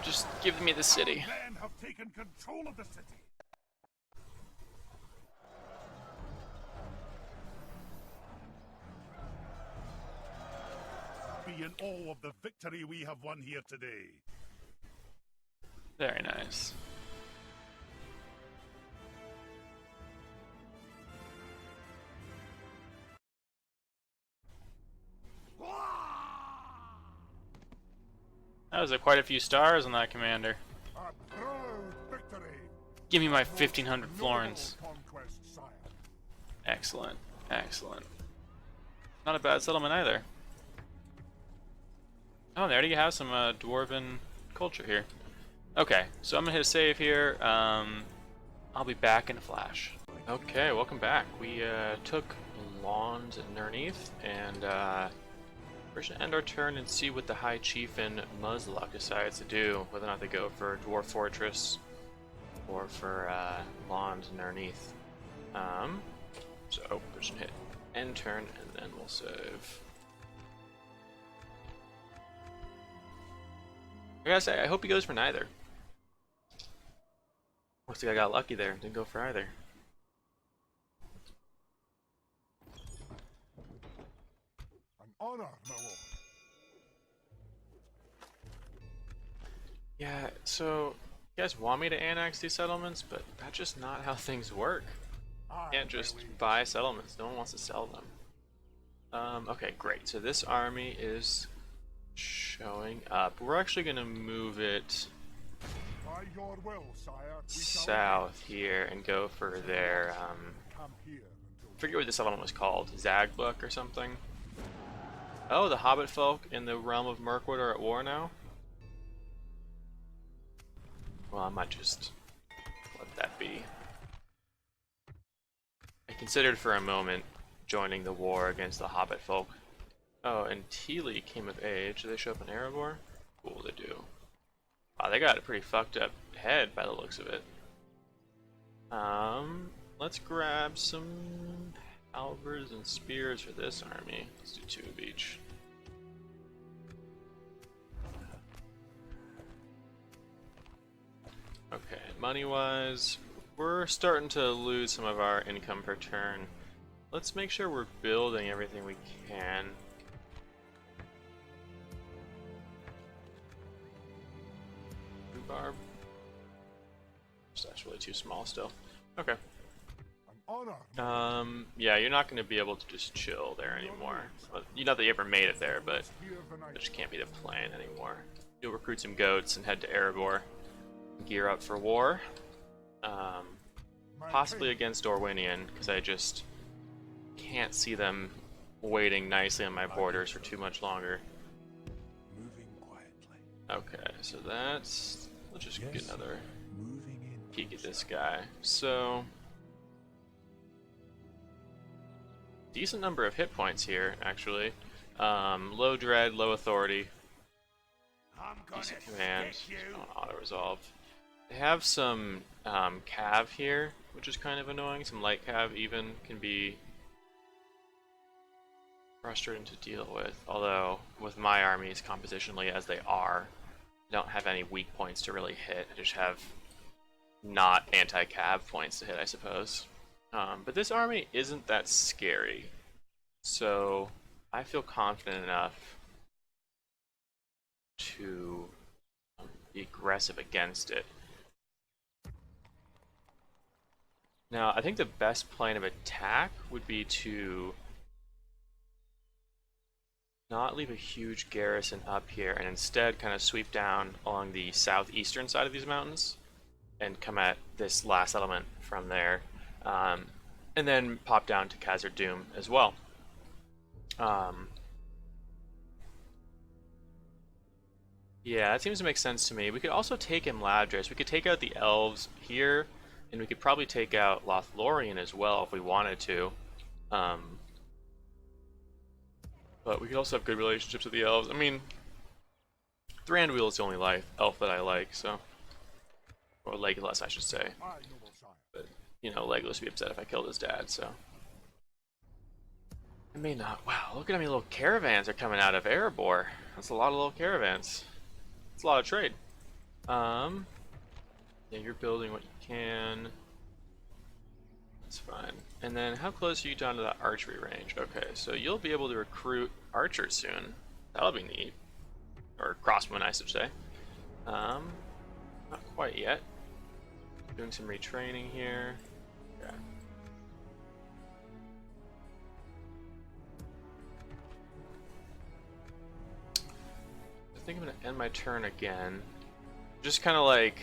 Just give me the city. Men have taken control of the city. Be in awe of the victory we have won here today. Very nice. That was quite a few stars on that commander. A proud victory. Give me my 1500 florins. Noble conquest, sire. Excellent. Excellent. Not a bad settlement either. Oh, they already have some dwarven culture here. Okay, so I'm gonna hit a save here. I'll be back in a flash. Okay, welcome back. We took Lond Nerneath, and we're gonna end our turn and see what the High Chief in Muzzlock decides to do, whether or not they go for Dwarf Fortress or for Lond Nerneath. So we're just gonna hit end turn and then we'll save. I gotta say, I hope he goes for neither. Looks like I got lucky there. Didn't go for either. An honor, my lord. Yeah, so you guys want me to annex these settlements, but that's just not how things work. You can't just buy settlements. No one wants to sell them. Okay, great. So this army is showing up. We're actually going to move it By your will, sire, we shall south here and go for their, camp here I until forget what the settlement was called, Zagbuk or something. Oh, the Hobbit folk in the realm of Mirkwood are at war now? Well, I might just let that be. I considered for a moment joining the war against the Hobbit folk. Oh, and Teely came of age. Do they show up in Erebor? Cool, they do. Wow, they got a pretty fucked up head by the looks of it. Let's grab some halberds and spears for this army. Let's do 2 of each. Okay, money-wise, we're starting to lose some of our income per turn. Let's make sure we're building everything we can. Rhubarb. That's really too small still. Okay. An honor. Yeah, you're not going to be able to just chill there anymore. Well, not that you ever made it there, but that just can't be the plan anymore. You'll recruit some goats and head to Erebor. Gear up for war. Possibly against Orwinian, because I just can't see them waiting nicely on my borders for too much longer. Moving quietly. Okay, so that's... Let's just get another Moving in. peek at this guy. So... decent number of hit points here, actually. Low dread, low authority. Decent command. Auto-resolve. They have some cav here, which is kind of annoying. Some light cav even can be frustrating to deal with. Although, with my armies compositionally as they are, I don't have any weak points to really hit. I just have not anti-cav points to hit, I suppose. But this army isn't that scary, so I feel confident enough to be aggressive against it. Now, I think the best plan of attack would be to not leave a huge garrison up here and instead kind of sweep down along the southeastern side of these mountains and come at this last settlement from there. And then pop down to Khazar Dûm as well. Yeah, that seems to make sense to me. We could also take Imladris. We could take out the elves here, and we could probably take out Lothlorien as well if we wanted to. But we could also have good relationships with the elves. I mean, Thranduil is the only elf that I like, so... Or Legolas, I should say. My noble sire. But, you know, Legolas would be upset if I killed his dad, so... I may not... Wow, look at how many little caravans are coming out of Erebor. That's a lot of little caravans. It's a lot of trade. Yeah, you're building what you can. That's fine. And then, how close are you down to that archery range? Okay, so you'll be able to recruit archers soon. That'll be neat. Or crossbowmen, I should say. Not quite yet. Doing some retraining here. Yeah. I think I'm going to end my turn again. Just kind of like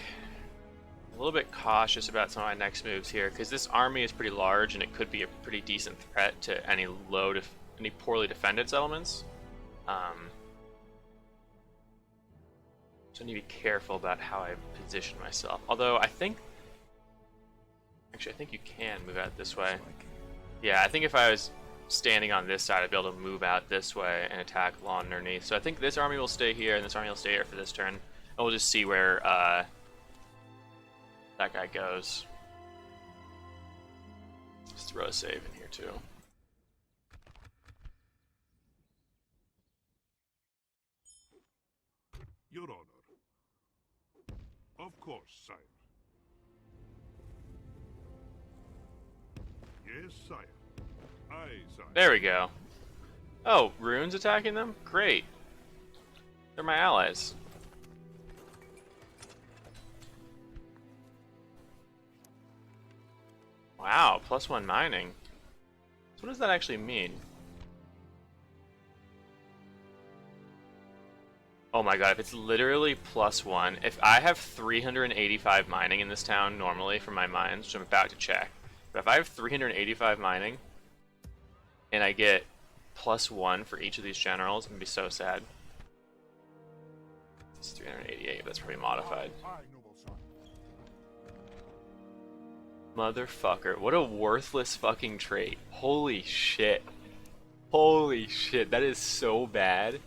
a little bit cautious about some of my next moves here, because this army is pretty large and it could be a pretty decent threat to any any poorly defended settlements. So I need to be careful about how I position myself. Although I think, actually I think you can move out this way. Yeah, I think if I was standing on this side, I'd be able to move out this way and attack along underneath. So I think this army will stay here and this army will stay here for this turn. And we'll just see where that guy goes. Let's throw a save in here too. Your honor. Of course, sire. Yes, sire. Aye, sire. There we go. Oh, runes attacking them? Great. They're my allies. Wow, +1 mining. So what does that actually mean? Oh my god, if it's literally +1, if I have 385 mining in this town normally for my mines, which I'm about to check, but if I have 385 mining, and I get +1 for each of these generals, I'm gonna be so sad. It's 388, that's probably modified. Aye, noble sire. Motherfucker. What a worthless fucking trait. Holy shit. Holy shit. That is so bad.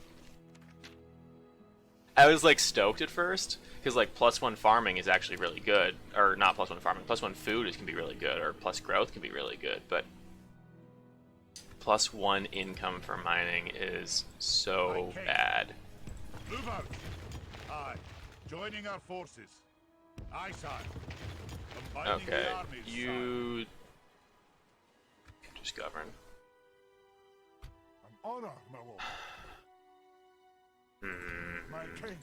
I was like stoked at first. Because like +1 farming is actually really good. Or not +1 farming. +1 food can be really good. Or plus growth can be really good. But +1 income for mining is so bad. Move out. Aye. Joining our forces. Aye, sire. Combining Okay, the armies, you just govern. An honor, my lord. My king.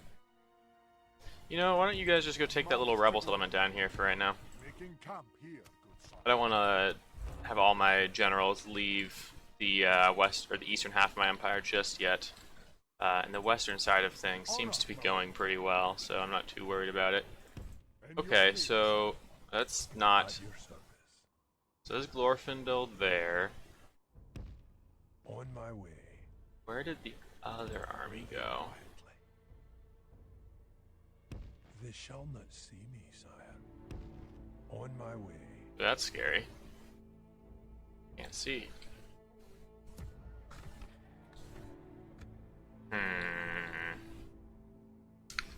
You know, why don't you guys just go take that little rebel settlement down here for right now? Making camp here, good sire. I don't want to have all my generals leave the west or the eastern half of my empire just yet. And the western side of things seems to be going pretty well, so I'm not too worried about it. Okay, so that's not. At your service. So there's Glorfindel there. On my way. Where did the other army go? Quietly. They shall not see me, sire. On my way. That's scary. Can't see.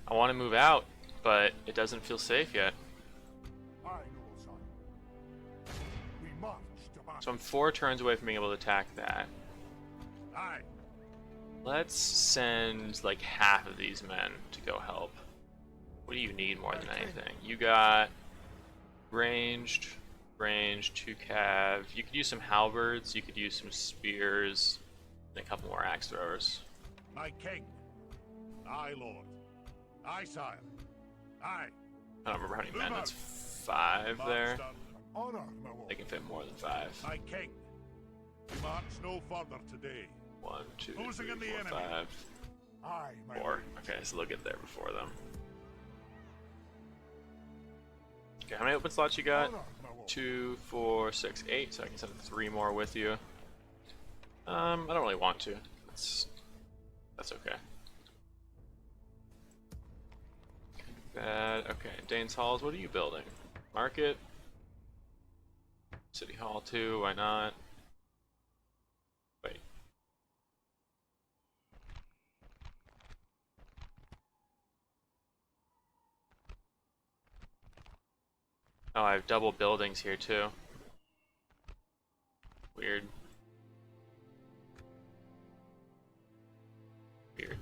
I want to move out, but it doesn't feel safe yet. Aye, noble sire. We march to battle. So I'm 4 turns away from being able to attack that. Aye. Let's send like half of these men to go help. What do you need more than anything? You got ranged, 2 cav. You could use some halberds, you could use some spears, and a couple more axe throwers. My king. Aye, lord. Aye, sire. Aye. I don't remember how many men. That's 5 there. Honor, my lord. They can fit more than 5. My king. We march no further today. 1, 2, Closing 3, in the 4, enemy. 5, Aye, my 4. lord. Okay, so they'll get there before them. Okay, how many open slots you got? Honor, my lord. 2, 4, 6, 8. So I can send 3 more with you. I don't really want to. That's okay. Bad. Okay, Dane's Halls. What are you building? Market. City Hall 2. Why not? Wait. Oh, I have double buildings here too. Weird. Weird.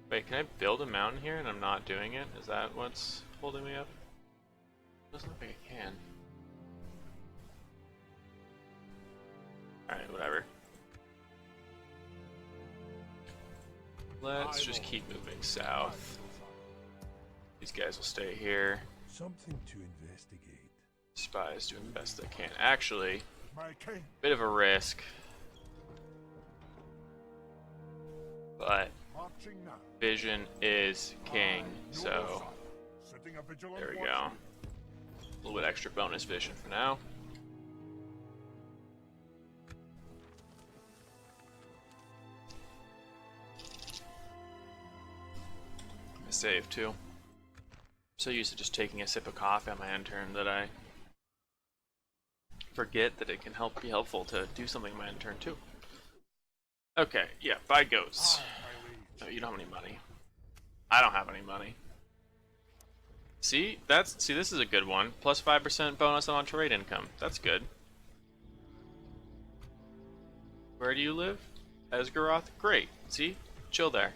Wait, can I build a mountain here and I'm not doing it? Is that what's holding me up? Doesn't look like I can. Alright, whatever. Let's just keep moving south. These guys will stay here. Something to investigate. Spies doing the best they can. Actually, My king. bit of a risk. But Marching now. vision is king, so Noble sire. Setting a vigilant there we watch. go. A little bit extra bonus vision for now. I save too. I'm so used to just taking a sip of coffee on my end turn that I forget that it can be helpful to do something on my end turn too. Okay, yeah, buy goats. Aye, my liege. No, you don't have any money. I don't have any money. See, this is a good one. Plus 5% bonus on trade income. That's good. Where do you live? Esgaroth? Great. See? Chill there.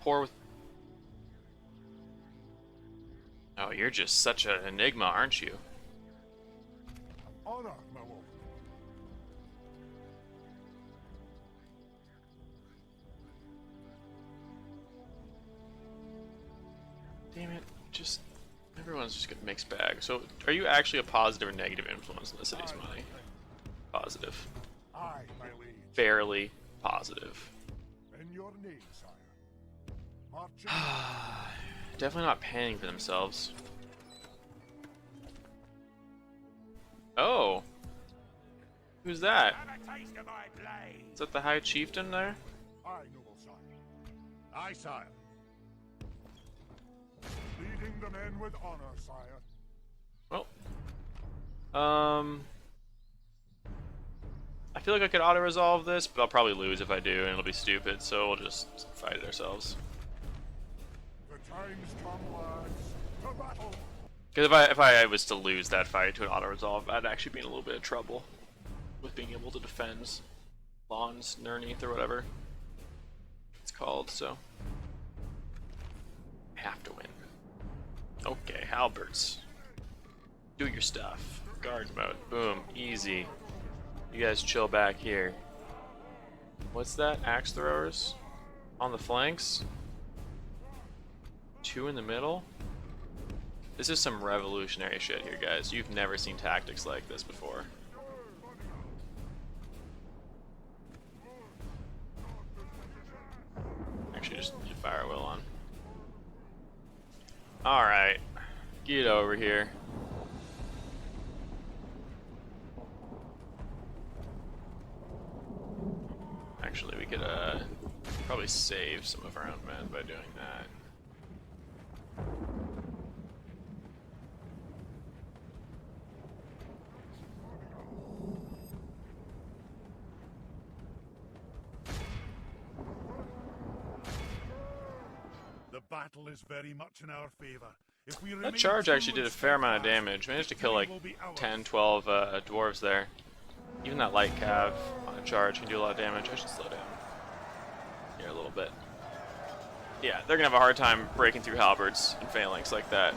Poor with... Oh, you're just such an enigma, aren't you? Honor, my lord. Damn it. Just... Everyone's just a mixed bag. So, are you actually a positive or negative influence on the city's money? Positive. Aye, my liege. Fairly positive. In your name, sire. Marching. Definitely not paying for themselves. Oh. Who's that? Have a taste of my blade. Is that the High Chieftain there? Aye, noble sire. Aye, sire. Leading the men with honor, sire. Well, I feel like I could auto-resolve this, but I'll probably lose if I do, and it'll be stupid, so we'll just fight it ourselves. The time's come, lads. To battle. Because if I was to lose that fight to an auto-resolve, I'd actually be in a little bit of trouble with being able to defend Lawns, Nirneath, or whatever it's called, so I have to win. Okay, halberds. Do your stuff. Guard mode. Boom. Easy. You guys chill back here. What's that? Axe throwers? On the flanks? 2 in the middle? This is some revolutionary shit here, guys. You've never seen tactics like this before. Actually, just fire will on. Alright. Get over here. Actually, we could probably save some of our own men by doing that. The battle is very much in our favor. If we That remain charge true actually did a and fair amount of steadfast, damage. Managed to kill like victory will be ours. 10, 12 dwarves there. Even that light cav on a charge can do a lot of damage. I should slow down here a little bit. Yeah, they're gonna have a hard time breaking through halberds and phalanx like that,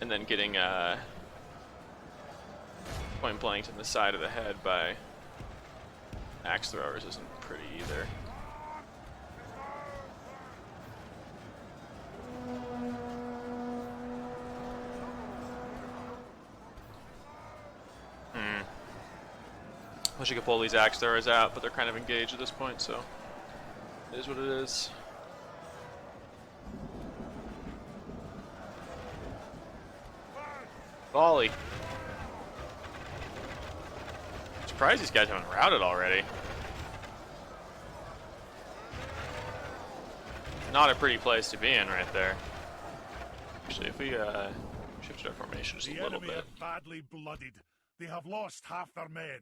and then getting point blanked in the side of the head by axe throwers isn't pretty either. Wish I could pull these axe throwers out, but they're kind of engaged at this point, so it is what it is. Volley. I'm surprised these guys haven't routed already. Not a pretty place to be in right there. Actually, if we shifted our formation just a The little enemy bit. are badly blooded. They have lost half their men.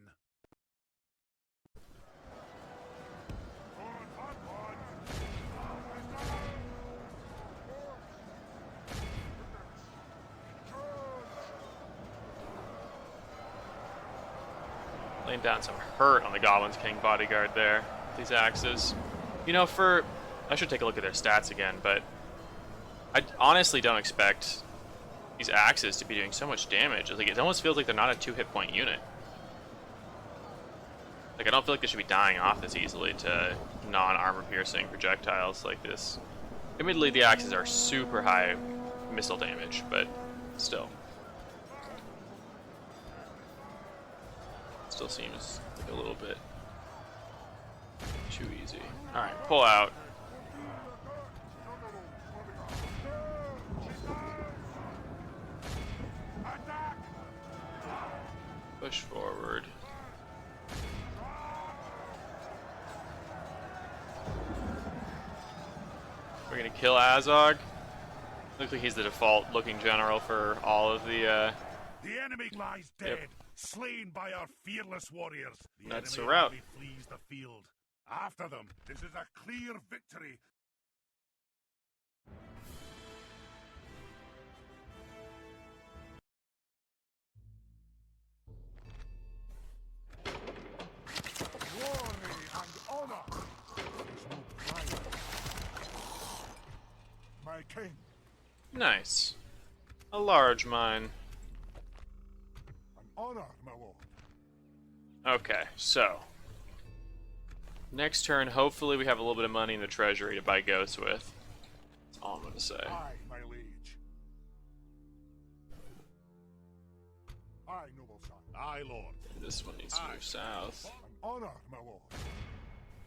Laying down some hurt on the Goblin's King bodyguard there. These axes. You know, I should take a look at their stats again, but I honestly don't expect these axes to be doing so much damage. Like, it almost feels like they're not a 2-hit point unit. Like, I don't feel like they should be dying off this easily to non-armor piercing projectiles like this. Admittedly, the axes are super high missile damage, but still. Still seems like a little bit too easy. Alright, pull out. Push forward. We're gonna kill Azog. Looks like he's the default looking general for all of the The enemy lies dead, Yep. slain by our fearless warriors. The That's enemy a rout. army flees the field. After them, this is a clear victory. Glory and honor. There's no pride. My king. Nice. A large mine. An honor, my lord. Okay, so next turn, hopefully we have a little bit of money in the treasury to buy goats with. That's all I'm gonna say. Aye, my liege. Aye, noble son. Aye, lord. This one needs to move south. An honor, my lord.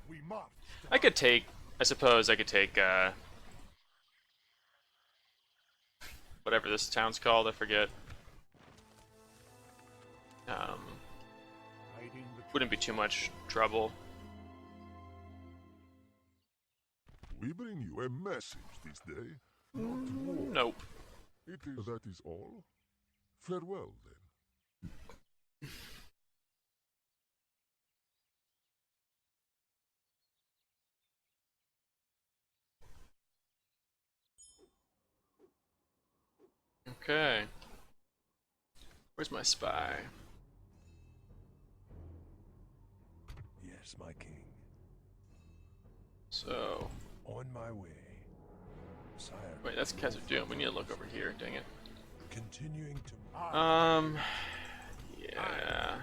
We march. I suppose I could take, whatever this town's called, I forget. Hiding the wouldn't be too much trouble. We bring you a message this day, not war. Nope. That is all. Farewell, then. Okay. Where's my spy? Yes, my king. So, On my way. Sire. wait, that's Khazad Doom. We need to look over here. Dang it. Continuing to Yeah.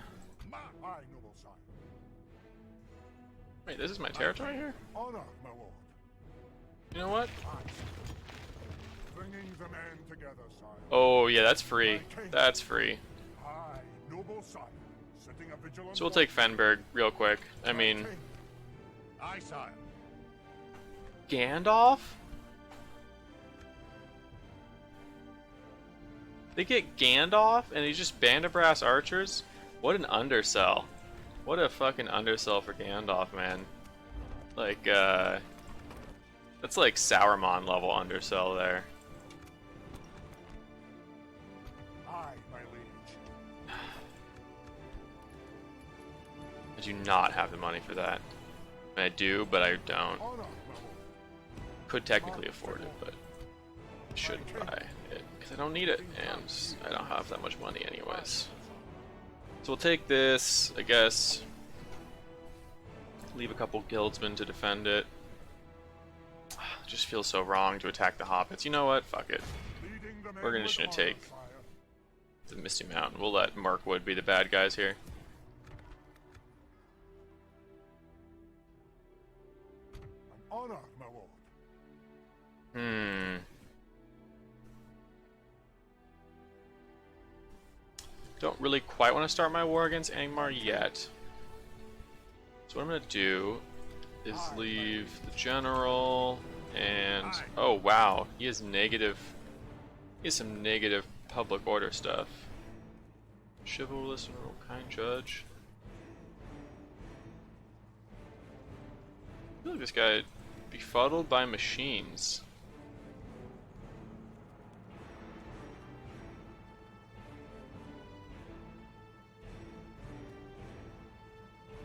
Aye, noble sire. Wait, this is my territory here? Honor, my lord. You know what? Bringing the men together, sire. Oh, yeah, that's free. That's free. Aye, noble sire. Setting a vigilant So we'll take Fenberg real quick. I mean, Aye, sire. Gandalf? They get Gandalf and he's just band of brass archers? What an undersell. What a fucking undersell for Gandalf, man. Like, that's like Sauron level undersell there. Aye, my liege. I do not have the money for that. I mean, I do, but I don't. Honor, my lord. Could technically afford it, but I shouldn't buy it because I don't need it, and I don't have that much money anyways. So we'll take this, I guess. Leave a couple guildsmen to defend it. It just feels so wrong to attack the hobbits. You know what? Fuck it. Leading the men We're with just gonna honor, take sire. the Misty Mountain. We'll let Mirkwood be the bad guys here. An honor, my lord. Don't really quite want to start my war against Angmar yet. So what I'm gonna do is leave the general and oh wow, he has negative. He has some negative public order stuff. Chivalrous and kind judge. I feel like this guy befuddled by machines.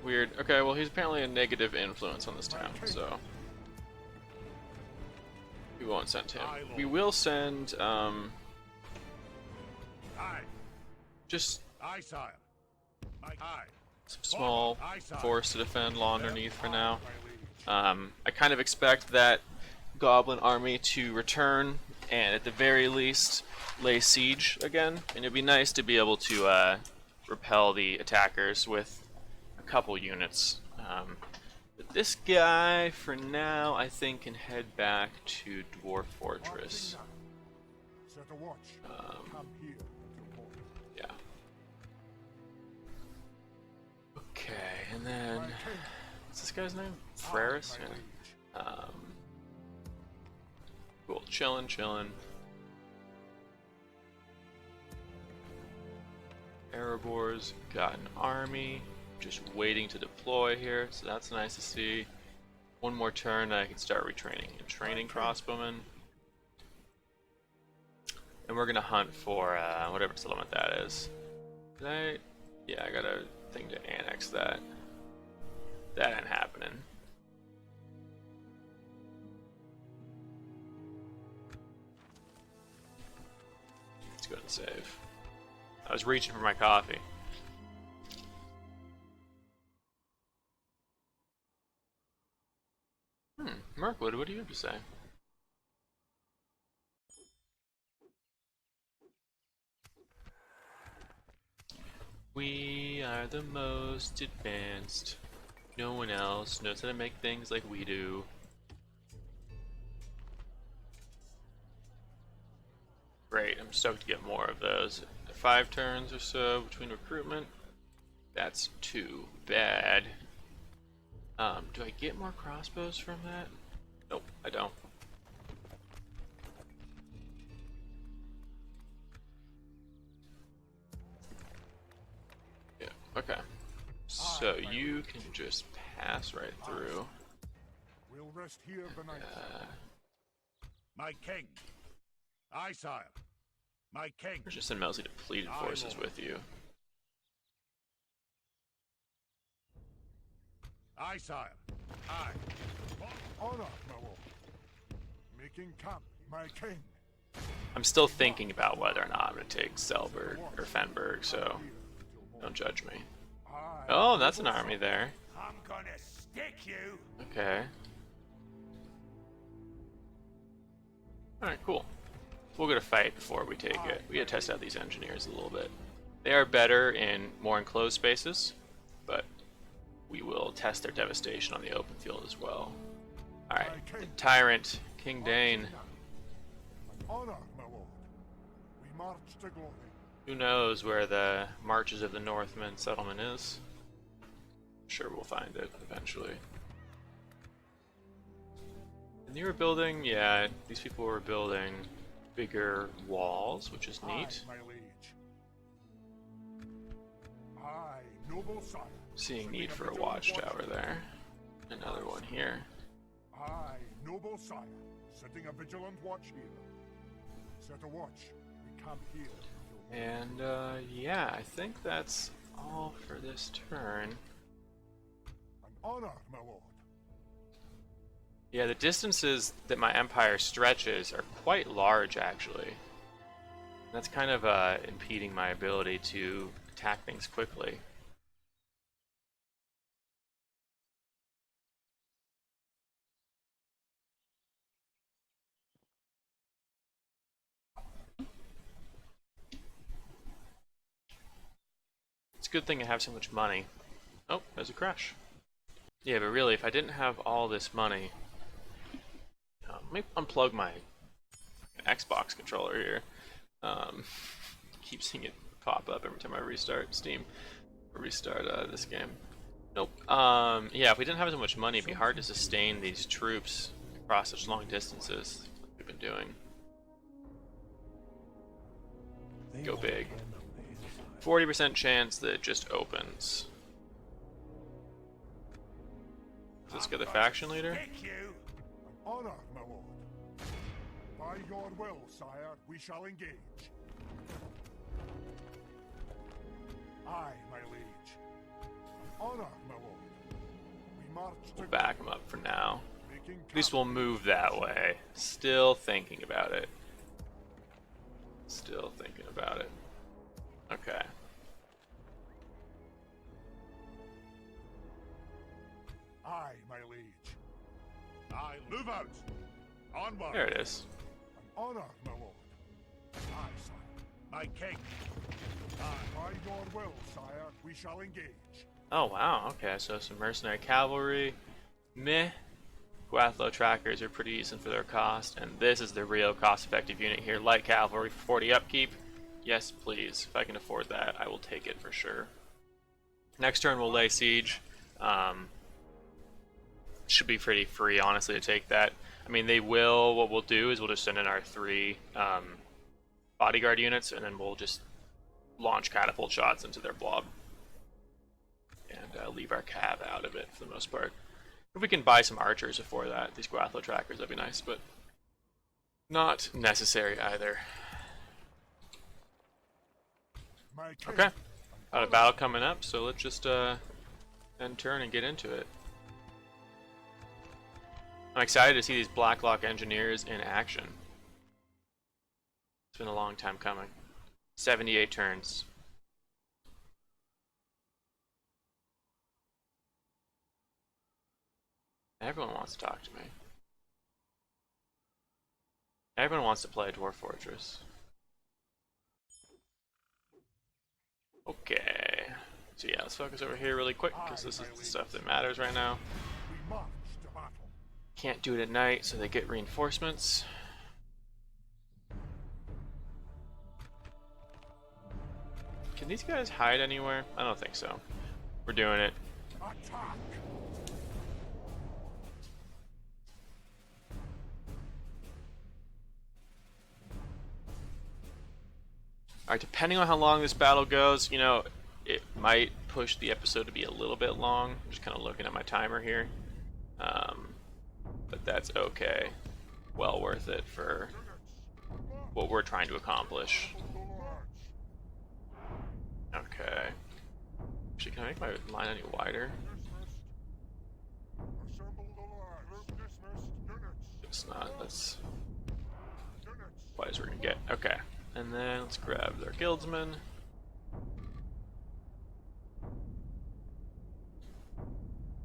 Weird. Okay, well he's apparently a negative influence on this town, so we won't send him. We will send Aye. just Aye, sire. Aye. some small force to defend Law Underneath for now. My liege. I kind of expect that Goblin army to return and at the very least lay siege again, and it'd be nice to be able to repel the attackers with a couple units. But this guy, for now, I think can head back to Dwarf Fortress. Set a watch. Come here to report. Yeah. Okay, and then what's this guy's name? Freris? My Yeah. liege. Cool. Chillin'. Erebor's got an army just waiting to deploy here, so that's nice to see. One more turn, I can start retraining and training crossbowmen. And we're gonna hunt for whatever settlement that is. Did I? Yeah, I got a thing to annex that. That ain't happening. Let's go and save. I was reaching for my coffee. Mirkwood, what do you have to say? We are the most advanced. No one else knows how to make things like we do. Great, I'm stoked to get more of those. 5 turns or so between recruitment. That's too bad. Do I get more crossbows from that? Nope, I don't. Yeah, okay. So So you can just pass right through. We'll rest here the night. My king. Aye, sire. My king. Or just send mostly depleted forces with you. Aye, sire. Aye. Honor, my lord. Making camp, my king. I'm still thinking about whether or not I'm going to take Selberg or Fenberg, so don't judge me. Oh, that's an army there. I'm gonna stick you. Okay. Alright, cool. We'll get a fight before we take it. We gotta test out these engineers a little bit. They are better in more enclosed spaces, but we will test their devastation on the open field as well. Alright, the Tyrant, King Dane. Honor, my lord. We march to glory. Who knows where the Marches of the Northmen settlement is? I'm sure we'll find it eventually. And they were building, yeah, these people were building bigger walls, which is neat. Aye, my liege. Aye, noble sire. Seeing need for a watchtower there. Another one here. Aye, noble sire. Setting a vigilant watch here. Set a watch. We camp here. And yeah, I think that's all for this turn. An honor, my lord. Yeah, the distances that my empire stretches are quite large, actually. That's kind of impeding my ability to attack things quickly. It's a good thing I have so much money. Oh, there's a crash. Yeah, but really, if I didn't have all this money... let me unplug my Xbox controller here. Keep seeing it pop up every time I restart Steam. Or restart this game. Nope. Yeah, if we didn't have so much money, it'd be hard to sustain these troops across such long distances like we've been doing. Go big. 40% chance that it just opens. Does this get the faction leader? Stick you. An honor, my lord. By your will, sire, we shall engage. Aye, my liege. An honor, my lord. We march to We'll back him up for now. making At least camp. we'll move that way. Still thinking about it. Still thinking about it. Okay. Aye, my liege. Aye, move out. Onward. There it is. An honor, my lord. Aye, sire. My king. By your will, sire, we shall engage. Oh wow, okay, so some mercenary cavalry. Meh. Guathlo trackers are pretty decent for their cost, and this is the real cost-effective unit here. Light cavalry for 40 upkeep. Yes, please. If I can afford that, I will take it for sure. Next turn we'll lay siege. Should be pretty free, honestly, to take that. I mean, they will. What we'll do is we'll just send in our 3 bodyguard units, and then we'll just launch catapult shots into their blob. And leave our cav out of it for the most part. If we can buy some archers before that, these Guathlo trackers, that'd be nice, but not necessary either. My king. Okay, got a battle coming up, so let's just end turn and get into it. I'm excited to see these Blacklock engineers in action. It's been a long time coming. 78 turns. Everyone wants to talk to me. Everyone wants to play Dwarf Fortress. Okay. So yeah, let's focus over here really quick, because this is the stuff that matters right now. We march to battle. Can't do it at night, so they get reinforcements. Can these guys hide anywhere? I don't think so. We're doing it. Attack. Alright, depending on how long this battle goes, you know, it might push the episode to be a little bit long. I'm just kind of looking at my timer here. But that's okay. Well worth it for what we're trying to accomplish. Okay. Actually, can I make my line any wider? It's not. That's wide as we're gonna get. Okay. And then let's grab their guildsmen.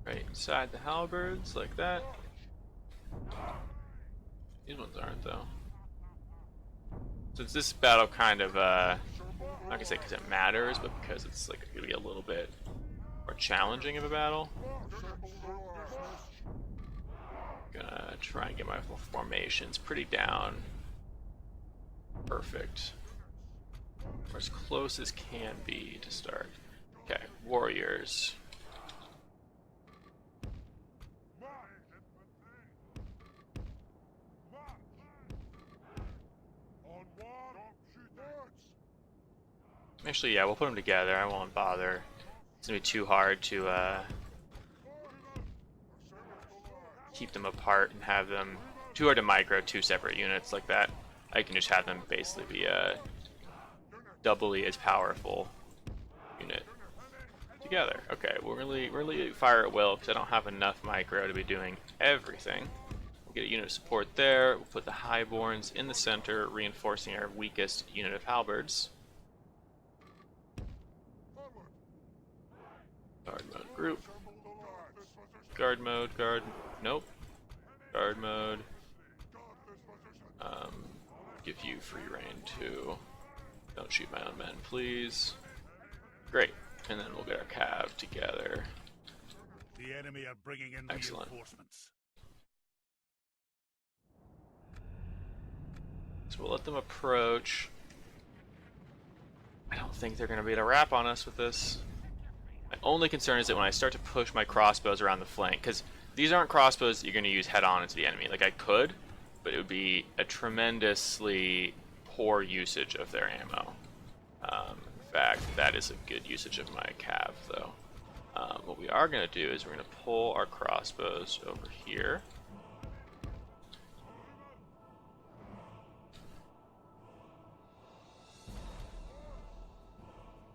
Right inside the halberds, like that. These ones aren't, though. Since this battle kind of, not gonna say because it matters, but because it's like gonna be a little bit more challenging of a battle. Gonna try and get my formations pretty down. Perfect. Or as close as can be to start. Okay, warriors. Actually, yeah, we'll put them together. I won't bother. It's gonna be too hard to keep them apart and have them too hard to micro two separate units like that. I can just have them basically be a doubly as powerful unit together. Okay, we'll really fire at will because I don't have enough micro to be doing everything. We'll get a unit of support there. We'll put the highborns in the center, reinforcing our weakest unit of halberds. Guard mode group. Guard mode, guard. Nope. Guard mode. Give you free reign too. Don't shoot my own men, please. Great. And then we'll get our cav together. The enemy are bringing in Excellent. reinforcements. So we'll let them approach. I don't think they're going to be able to wrap on us with this. My only concern is that when I start to push my crossbows around the flank, because these aren't crossbows that you're going to use head-on into the enemy. Like, I could, but it would be a tremendously poor usage of their ammo. In fact, that is a good usage of my cav, though. What we are going to do is we're going to pull our crossbows over here.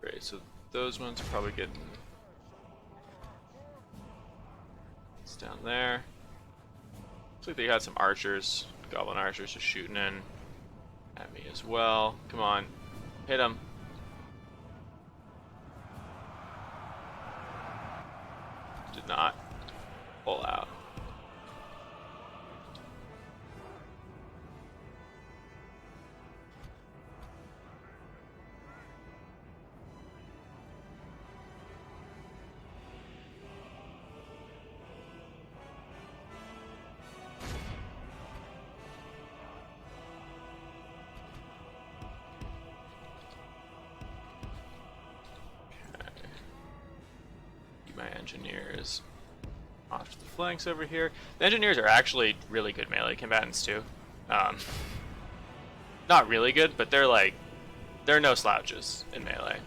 Great, so those ones are probably getting... It's down there. Looks like they got some archers, goblin archers just shooting in at me as well. Come on, hit them. Did not pull out. My engineers off to the flanks over here. The engineers are actually really good melee combatants too. Not really good, but they're no slouches in melee.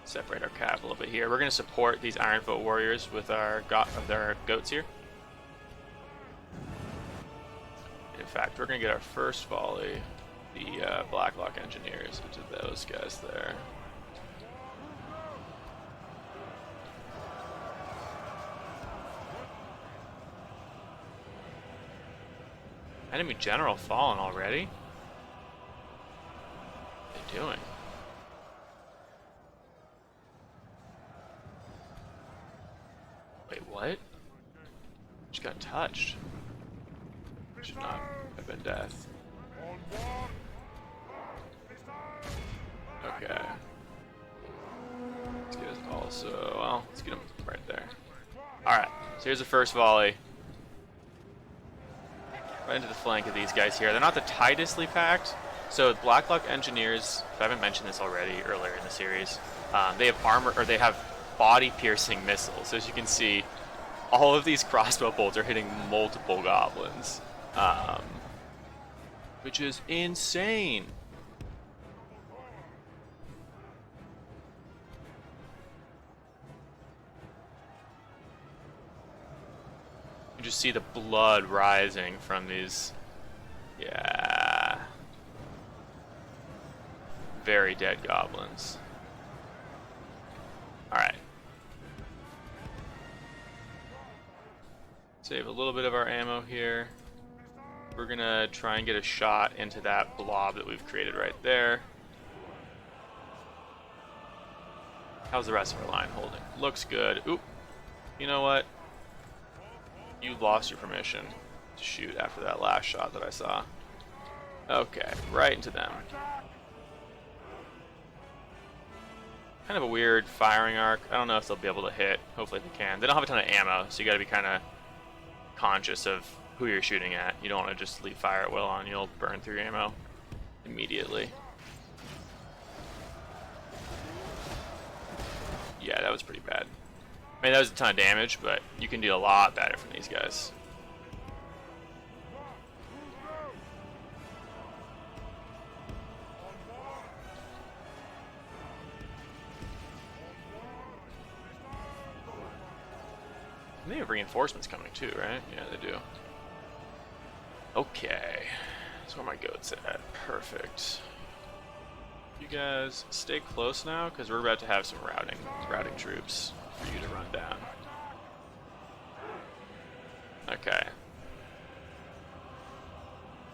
Separate our cap a little bit here. We're going to support these Ironfoot warriors with our goats here. In fact, we're going to get our first volley. The Blacklock engineers into those guys there. Enemy general fallen already? What are they doing? Wait, what? Just got touched. Should not have been death. Okay. Let's get us also. Well, let's get him right there. Alright, so here's the first volley. Right into the flank of these guys here. They're not the tightestly packed. So Blacklock engineers, if I haven't mentioned this already earlier in the series, they have armor, or they have body-piercing missiles. So as you can see, all of these crossbow bolts are hitting multiple goblins. Which is insane. see the blood rising from these. Yeah. Very dead goblins. Alright. Save a little bit of our ammo here. We're gonna try and get a shot into that blob that we've created right there. How's the rest of our line holding? Looks good. Oop. You know what? You lost your permission to shoot after that last shot that I saw. Okay, right into them. Kind of a weird firing arc. I don't know if they'll be able to hit. Hopefully they can. They don't have a ton of ammo, so you gotta be kind of conscious of who you're shooting at. You don't want to just leave fire at will on. You'll burn through your ammo immediately. Yeah, that was pretty bad. I mean, that was a ton of damage, but you can do a lot better from these guys. They have reinforcements coming too, right? Yeah, they do. Okay. That's where my goat's at. Perfect. You guys stay close now, because we're about to have some routing troops for you to run down. Okay.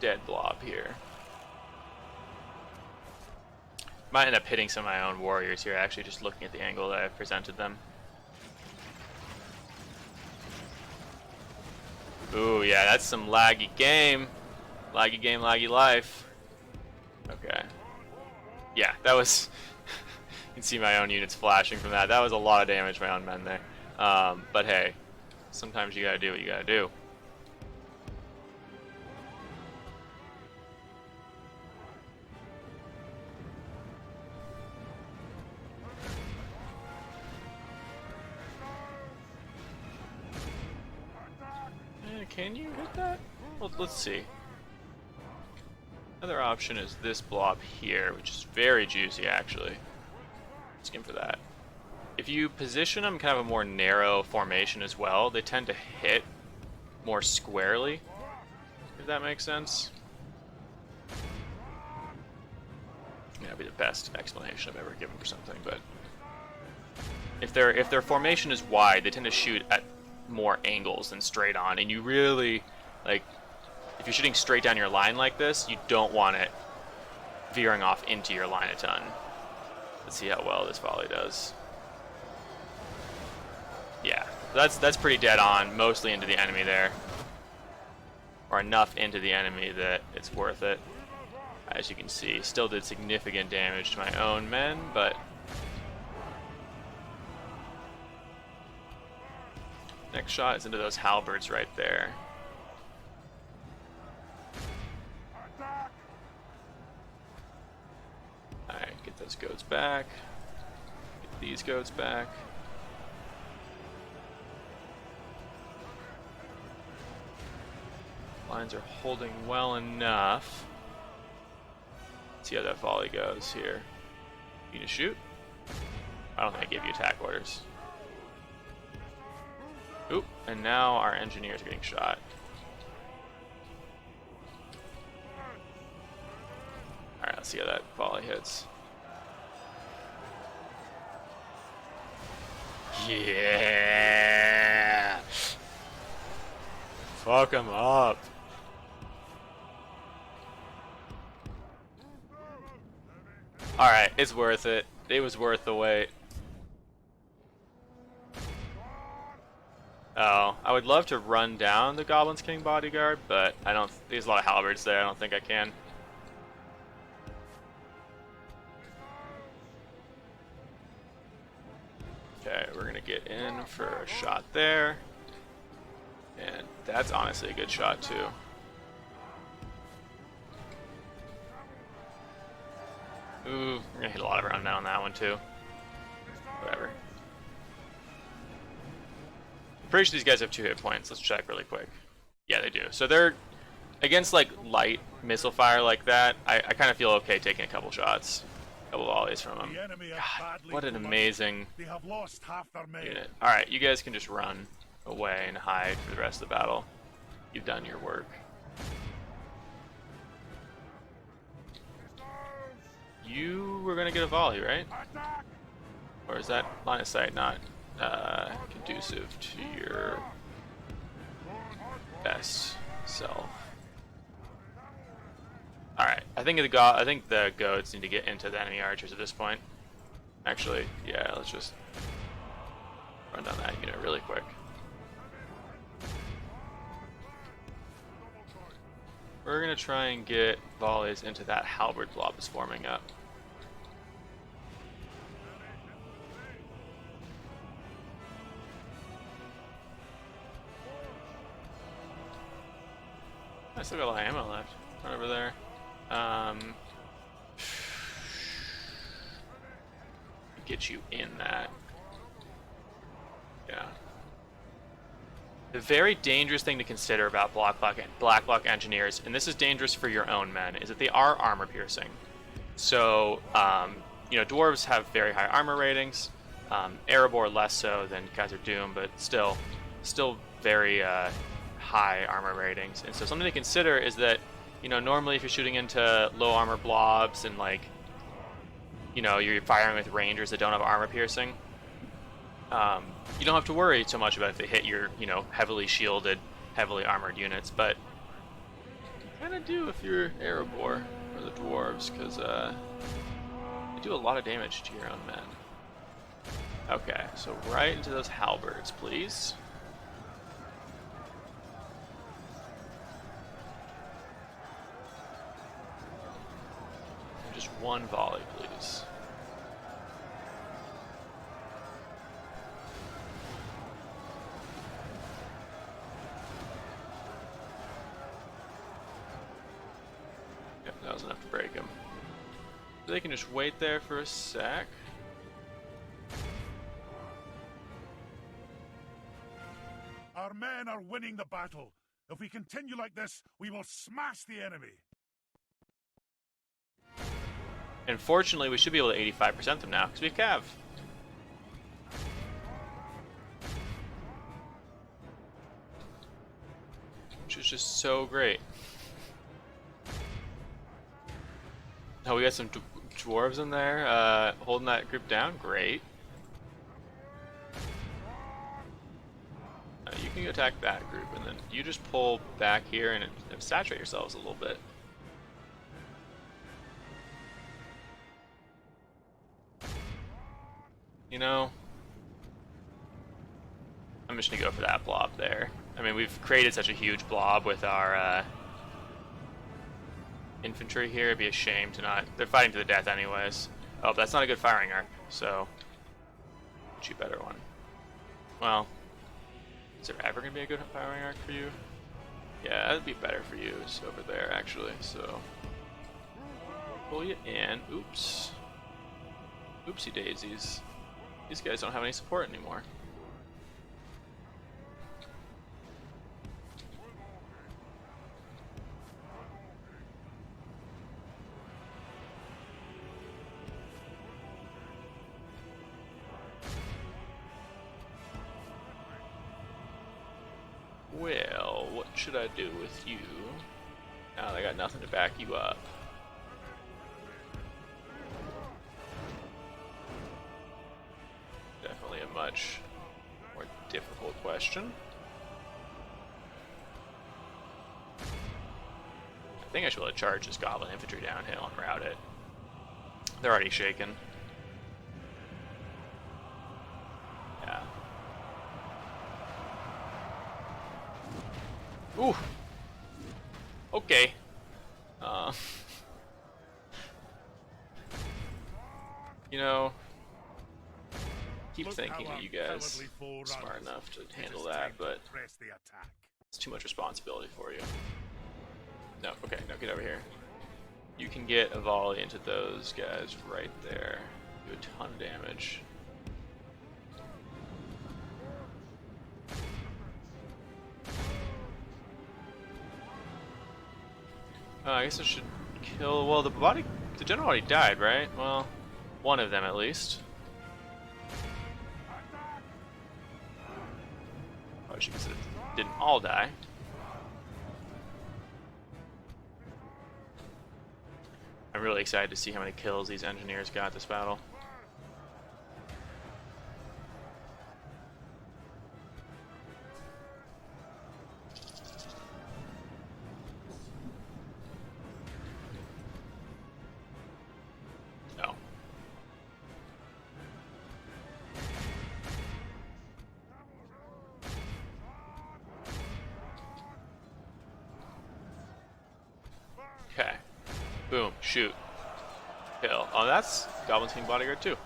Dead blob here. Might end up hitting some of my own warriors here, actually, just looking at the angle that I've presented them. Ooh, yeah, that's some laggy game. Laggy game, laggy life. Okay. Yeah, that was... you can see my own units flashing from that. That was a lot of damage to my own men there. But hey, sometimes you gotta do what you gotta do. Can you hit that? Well, let's see. Another option is this blob here, which is very juicy actually. Let's aim for that. If you position them kind of a more narrow formation as well, they tend to hit more squarely, if that makes sense. That'd be the best explanation I've ever given for something, but if their formation is wide, they tend to shoot at more angles than straight on, and you really, like, if you're shooting straight down your line like this, you don't want it veering off into your line a ton. Let's see how well this volley does. Yeah, that's pretty dead on, mostly into the enemy there, or enough into the enemy that it's worth it. As you can see, still did significant damage to my own men, but next shot is into those halberds right there. Alright, get those goats back. Get these goats back. Lines are holding well enough. Let's see how that volley goes here. You gonna shoot? I don't think I gave you attack orders. Oop, and now our engineers are getting shot. Alright, let's see how that volley hits. Yeah! Fuck him up. Alright, it's worth it. It was worth the wait. Oh, I would love to run down the Goblin's King bodyguard, but I don't. There's a lot of halberds there. I don't think I can. Okay, we're gonna get in for a shot there, and that's honestly a good shot too. Ooh, we're gonna hit a lot of rundown on that one too. Whatever. Pretty sure these guys have 2 hit points. Let's check really quick. Yeah, they do. So they're against like light missile fire like that. I kind of feel okay taking a couple shots, a couple volleys from them. God, what an amazing They have lost half their men. unit. All right, you guys can just run away and hide for the rest of the battle. You've done your work. You were gonna get a volley, right? Or is that line of sight not conducive to your best self? All right, I think the goats need to get into the enemy archers at this point. Actually, yeah, let's just run down that unit really quick. We're gonna try and get volleys into that halberd blob that's forming up. I still got a lot of ammo left. Right over there. Get you in that. Yeah. The very dangerous thing to consider about Black Block engineers, and this is dangerous for your own men, is that they are armor piercing. So, you know, dwarves have very high armor ratings. Erebor less so than Kaiser Doom, but still very high armor ratings. And so something to consider is that, you know, normally if you're shooting into low armor blobs and, like, you know, you're firing with rangers that don't have armor piercing, you don't have to worry so much about if they hit your, you know, heavily shielded, heavily armored units, but you kind of do if you're Erebor or the dwarves, because they do a lot of damage to your own men. Okay, so right into those halberds, please. And just one volley, please. Yep, that was enough to break him. So they can just wait there for a sec. Our men are winning the battle. If we continue like this, we will smash the enemy. And fortunately, we should be able to 85% them now, because we have Cav. Which is just so great. Oh, we got some dwarves in there, holding that group down. Great. You can attack that group, and then you just pull back here and saturate yourselves a little bit. You know, I'm just gonna go for that blob there. I mean, we've created such a huge blob with our infantry here. It'd be a shame to not. They're fighting to the death anyways. Oh, but that's not a good firing arc, so get you a better one. Well, is there ever gonna be a good firing arc for you? Yeah, that'd be better for you. It's over there actually. So pull you in. Oops. Oopsie daisies. These guys don't have any support anymore. Well, what should I do with you? Now I got nothing to back you up. Definitely a much more difficult question. I think I should be able to charge this goblin infantry downhill and route it. They're already shaken. Yeah. Ooh. Okay. You know, keep thinking that you guys are smart enough to handle that, but it's too much responsibility for you. No, okay, no, get over here. You can get a volley into those guys right there. Do a ton of damage. I guess I should kill. Well, the general already died, right? Well, one of them at least. Probably should consider didn't all die. I'm really excited to see how many kills these engineers got this battle. No. Okay. Boom. Shoot. Kill. Oh, that's Goblin Team Bodyguard too.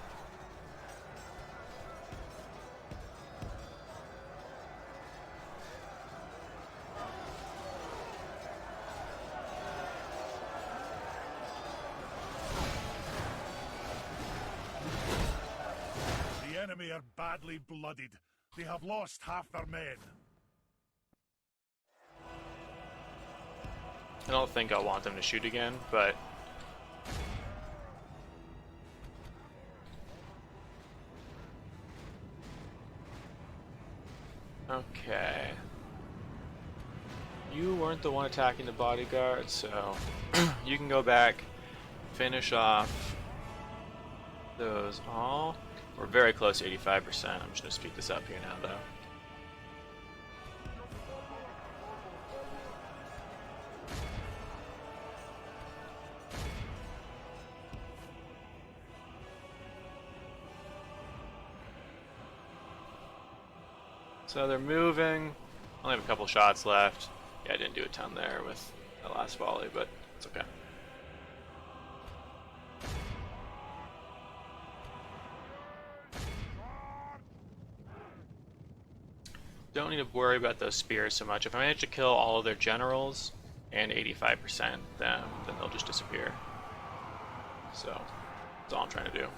The enemy are badly blooded. They have lost half their men. I don't think I want them to shoot again, but okay. You weren't the one attacking the bodyguard, so you can go back, finish off those all. We're very close to 85%. I'm just going to speed this up here now, though. So they're moving. Only have a couple shots left. Yeah, I didn't do a ton there with the last volley, but it's okay. Don't need to worry about those spears so much. If I manage to kill all of their generals and 85% them, then they'll just disappear. So that's all I'm trying to do.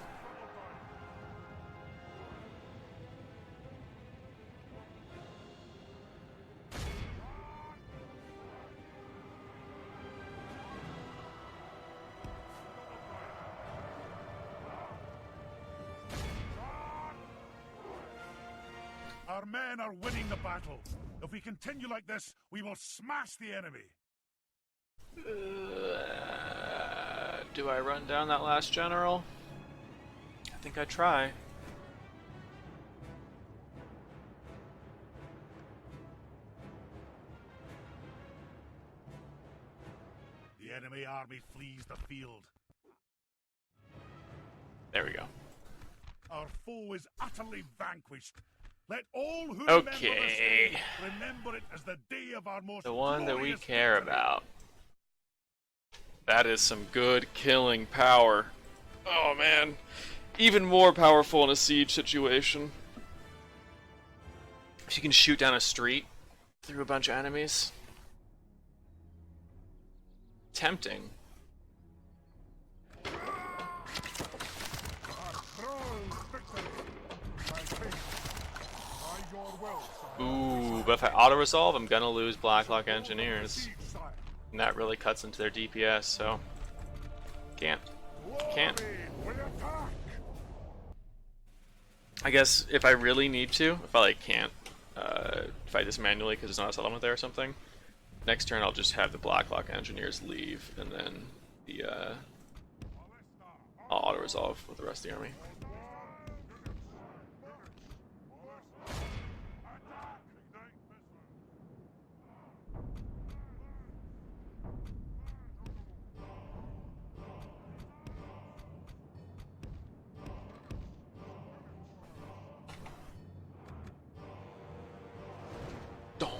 Our men are winning the battle. If we continue like this, we will smash the enemy. Do I run down that last general? I think I try. The enemy army flees the field. There we go. Our foe is utterly vanquished. Let all who Okay. remember this day remember it as the day of our most The one that we glorious care victory. about. That is some good killing power. Oh man. Even more powerful in a siege situation. If you can shoot down a street through a bunch of enemies. Tempting. Our throne victory, my king. By your will, sire. Ooh, but if I auto-resolve, I'm gonna lose Blacklock Engineers. Siege, sire. And that really cuts into their DPS, so... Can't. Can't. We attack. I guess if I really need to, if I like can't fight this manually because there's not a settlement there or something, next turn I'll just have the Blacklock Engineers leave, and then the I'll auto-resolve with the rest of the army. Dong.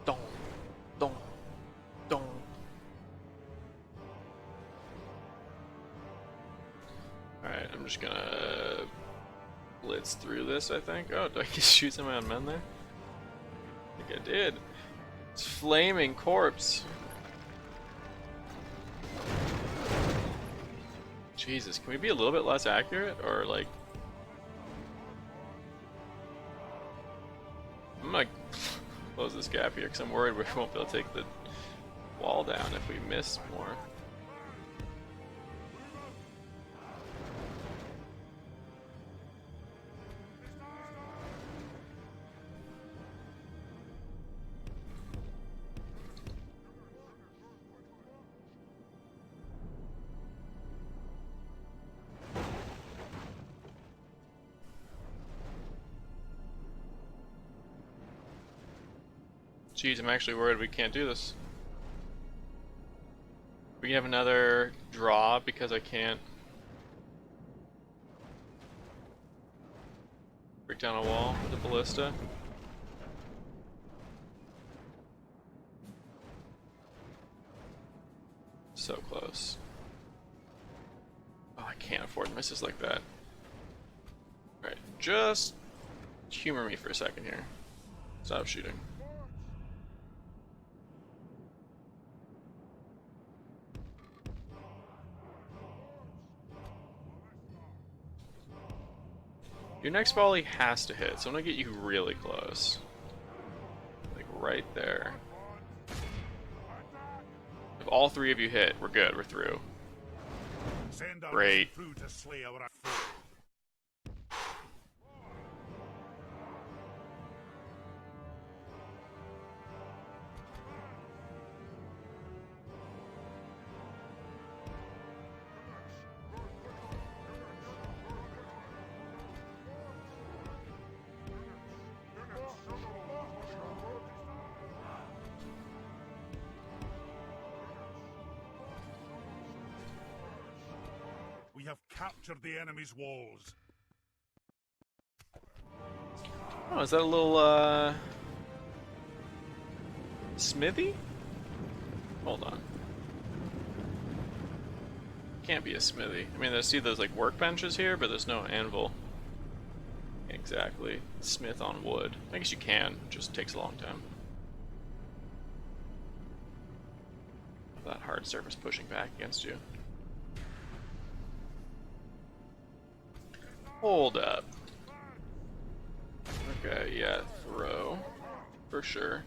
Dong. Dong. Dong. Alright, I'm just gonna blitz through this, I think. Oh, do I just shoot some of my own men there? I think I did. It's flaming corpse. Jesus, can we be a little bit less accurate? Or like... I'm gonna close this gap here because I'm worried we won't be able to take the wall down if we miss more. Jeez, I'm actually worried we can't do this. We can have another draw because I can't break down a wall with a ballista. So close. Oh, I can't afford misses like that. Alright, just humor me for a second here. Stop shooting. Your next volley has to hit, so I'm gonna get you really close. Like right there. If all three of you hit, we're good, we're through. Send our Great. men through to slay our foe. We have captured the enemy's walls. Oh, is that a little, smithy? Hold on. Can't be a smithy. I mean, I see those, like, workbenches here, but there's no anvil. Exactly. Smith on wood. I guess you can, it just takes a long time. That hard surface pushing back against you. Hold up. Okay, yeah, throw. For sure.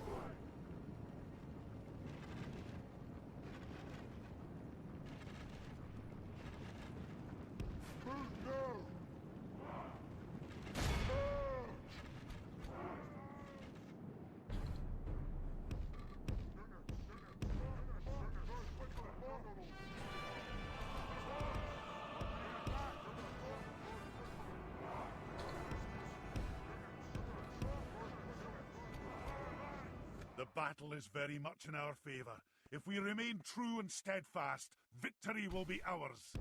The battle is very much in our favor. If we remain true and steadfast, victory will be ours.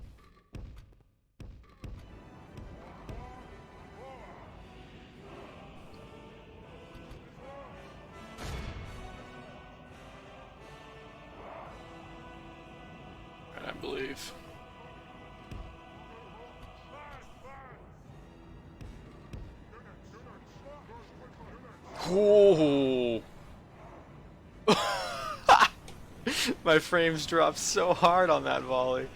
I believe. Whoa! My frames dropped so hard on that volley.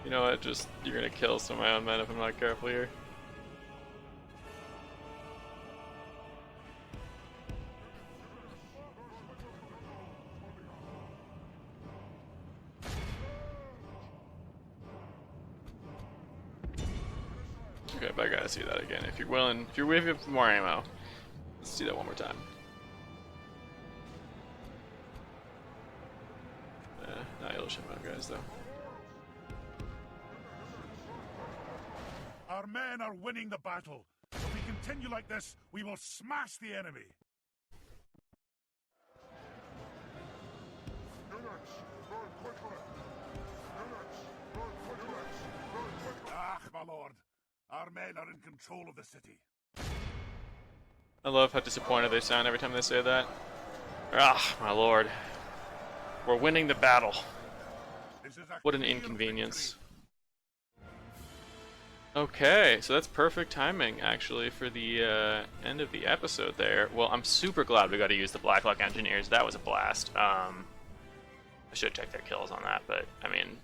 You know what? Just you're gonna kill some of my own men if I'm not careful here. Okay, but I gotta see that again. If you're willing, if you're with me for more ammo, let's see that one more time. Annihilation ammo, guys, though. Our men are winning the battle. If we continue like this, we will smash the enemy. Ah, my lord. Our men are in control of the city. I love how disappointed they sound every time they say that. Ah, my lord. We're winning the battle. This is a What an clear inconvenience. victory. Okay, so that's perfect timing, actually, for the end of the episode there. Well, I'm super glad we got to use the Blacklock Engineers. That was a blast. I should check their kills on that, but, I mean,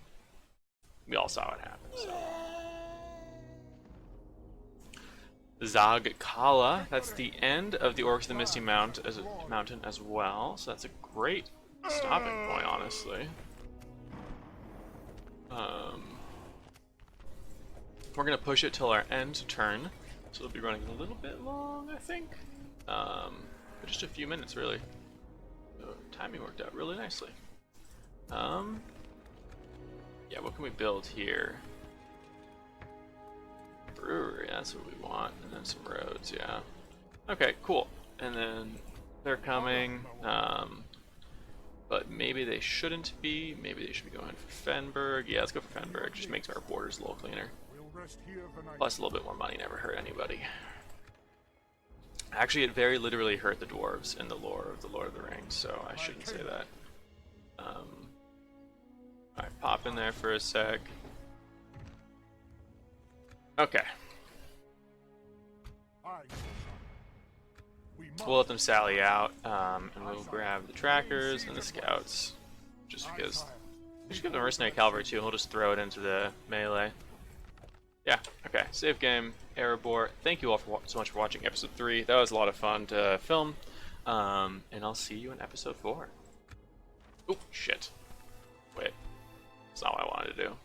we all saw what happened, so. Zag Kala, that's the end of the Orcs of the Misty Mountain as well, so that's a great stopping point, honestly. We're gonna push it till our end turn, so it'll be running a little bit long, I think. But just a few minutes, really. So timing worked out really nicely. Yeah, what can we build here? Brewery, that's what we want. And then some roads, yeah. Okay, cool. And then they're coming. But maybe they shouldn't be. Maybe they should be going for Fenberg. Yeah, let's go for Fenberg. Just makes our borders a little cleaner. We'll rest here the night. Plus a little bit more money never hurt anybody. Actually, it very literally hurt the dwarves in the lore of the Lord of the Rings, so I shouldn't say that. Alright, pop in there for a sec. Okay. Aye, we We'll let them sally out, and we'll grab the trackers and the scouts. Just because. We should give them mercenary cavalry too, and we'll just throw it into the melee. Yeah, okay. Save game, Erebor. Thank you all so much for watching episode 3. That was a lot of fun to film. And I'll see you in episode 4. Oh, shit. Wait. That's not what I wanted to do.